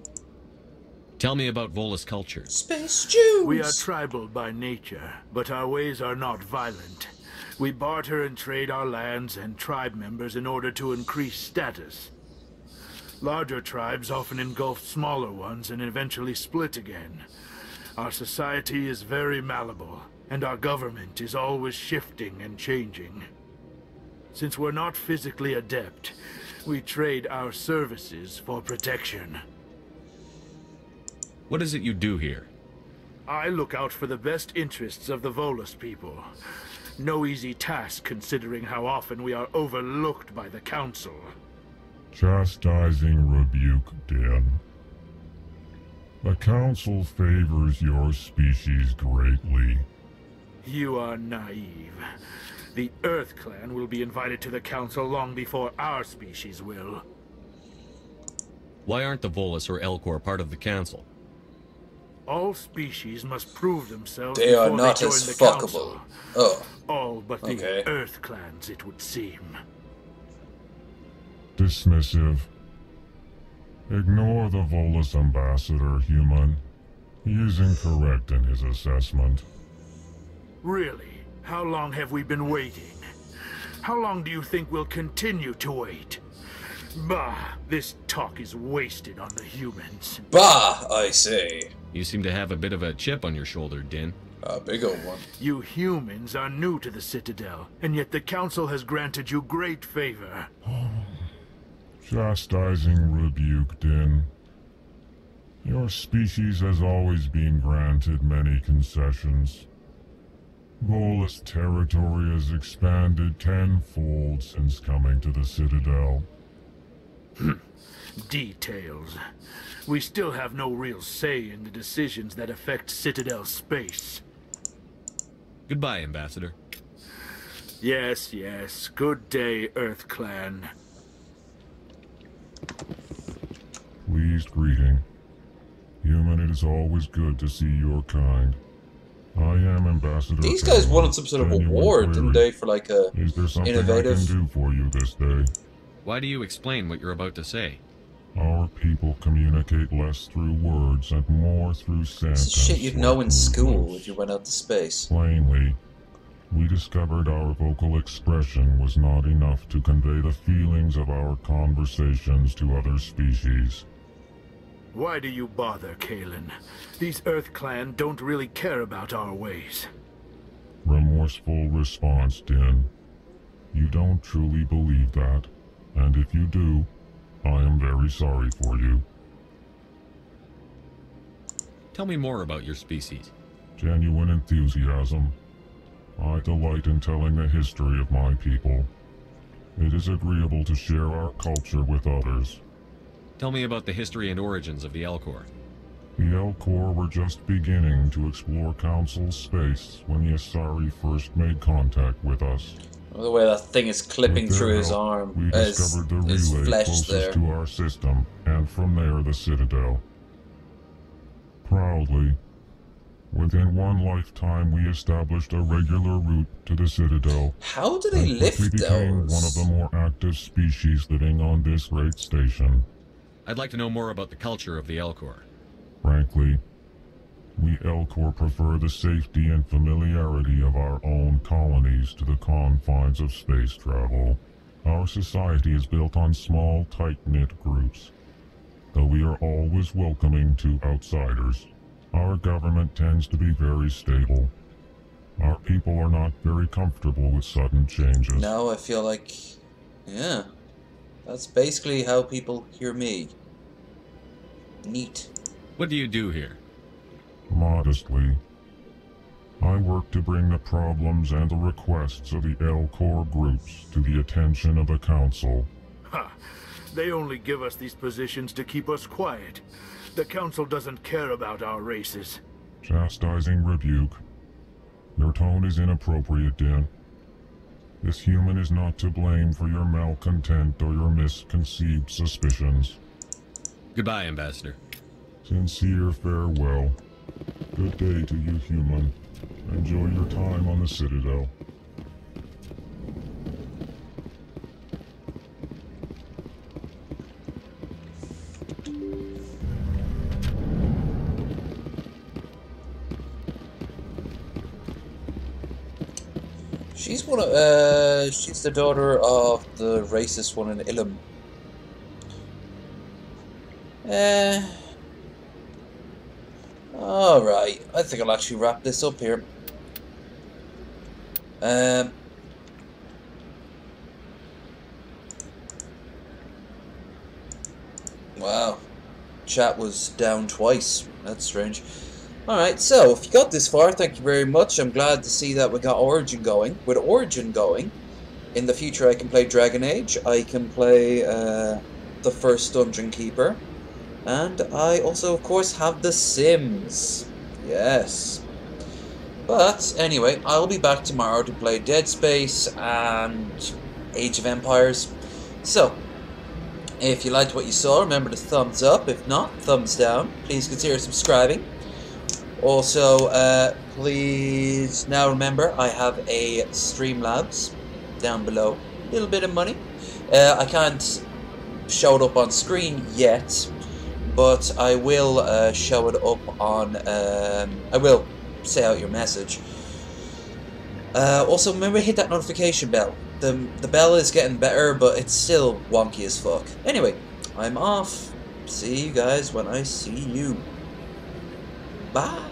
Tell me about Volus culture. Space Jews! We are tribal by nature, but our ways are not violent. We barter and trade our lands and tribe members in order to increase status. Larger tribes often engulf smaller ones and eventually split again. Our society is very malleable, and our government is always shifting and changing. Since we're not physically adept, we trade our services for protection. What is it you do here? I look out for the best interests of the Volus people. No easy task considering how often we are overlooked by the Council. Chastising rebuke, Din. The Council favors your species greatly. You are naive. The EarthClan will be invited to the Council long before our species will. Why aren't the Volus or Elcor part of the Council? All species must prove themselves They are before not they join as the fuckable. Council. Oh. All but the Okay. EarthClans, it would seem. Dismissive. Ignore the Volus ambassador, human. He is incorrect in his assessment. Really? How long have we been waiting? How long do you think we'll continue to wait? Bah, this talk is wasted on the humans. Bah, I say. You seem to have a bit of a chip on your shoulder, Din. A big old one. You humans are new to the Citadel, and yet the Council has granted you great favor. Chastising rebuke, Din. Your species has always been granted many concessions. Volus territory has expanded tenfold since coming to the Citadel. Details. We still have no real say in the decisions that affect Citadel space. Goodbye, Ambassador. Yes, yes. Good day, EarthClan. Pleased greeting. Human, it is always good to see your kind. I am Ambassador. These guys wanted some sort of Genuine award, didn't query. they, for like a Is there something innovative? I can do for you this day? Why do you explain what you're about to say? Our people communicate less through words and more through scent. This is shit and you'd know in slight school movements. if you went out to space. Plainly, we discovered our vocal expression was not enough to convey the feelings of our conversations to other species. Why do you bother, Kalen? These EarthClan don't really care about our ways. From remorseful response, Din. You don't truly believe that, and if you do, I am very sorry for you. Tell me more about your species. Genuine enthusiasm. I delight in telling the history of my people. It is agreeable to share our culture with others. Tell me about the history and origins of the Elcor. The Elcor were just beginning to explore Council space when the Asari first made contact with us. The way that thing is clipping With their through his help, arm, we his discovered the relay flesh closest there. to our system, and from there the Citadel. Proudly, within one lifetime we established a regular route to the Citadel. How do they and quickly lift became those? one of the more active species living on this great station. I'd like to know more about the culture of the Elcor. Frankly, we Elcor prefer the safety and familiarity of our own colonies to the confines of space travel. Our society is built on small, tight-knit groups. Though we are always welcoming to outsiders, our government tends to be very stable. Our people are not very comfortable with sudden changes. Now I feel like, yeah, that's basically how people hear me. Neat. What do you do here? Modestly, I work to bring the problems and the requests of the Elcor groups to the attention of the Council. Ha! They only give us these positions to keep us quiet. The Council doesn't care about our races. Chastising rebuke. Your tone is inappropriate, Din. This human is not to blame for your malcontent or your misconceived suspicions. Goodbye, Ambassador. Sincere farewell. Good day to you, human. Enjoy your time on the Citadel. She's one of, she's the daughter of the racist one in Ilum. Alright, I think I'll actually wrap this up here. Wow. Chat was down twice. That's strange. Alright, so if you got this far, thank you very much. I'm glad to see that we got Origin going. With Origin going, in the future I can play Dragon Age, I can play the first Dungeon Keeper, and I also, of course, have The Sims. Yes. But, anyway, I'll be back tomorrow to play Dead Space and Age of Empires. So, if you liked what you saw, remember to thumbs up. If not, thumbs down. Please consider subscribing. Also, please, now remember, I have a Streamlabs down below. A little bit of money. I can't show it up on screen yet, but I will show it up on, I will say out your message. Also, remember to hit that notification bell. The bell is getting better, but it's still wonky as fuck. Anyway, I'm off. See you guys when I see you. Bye.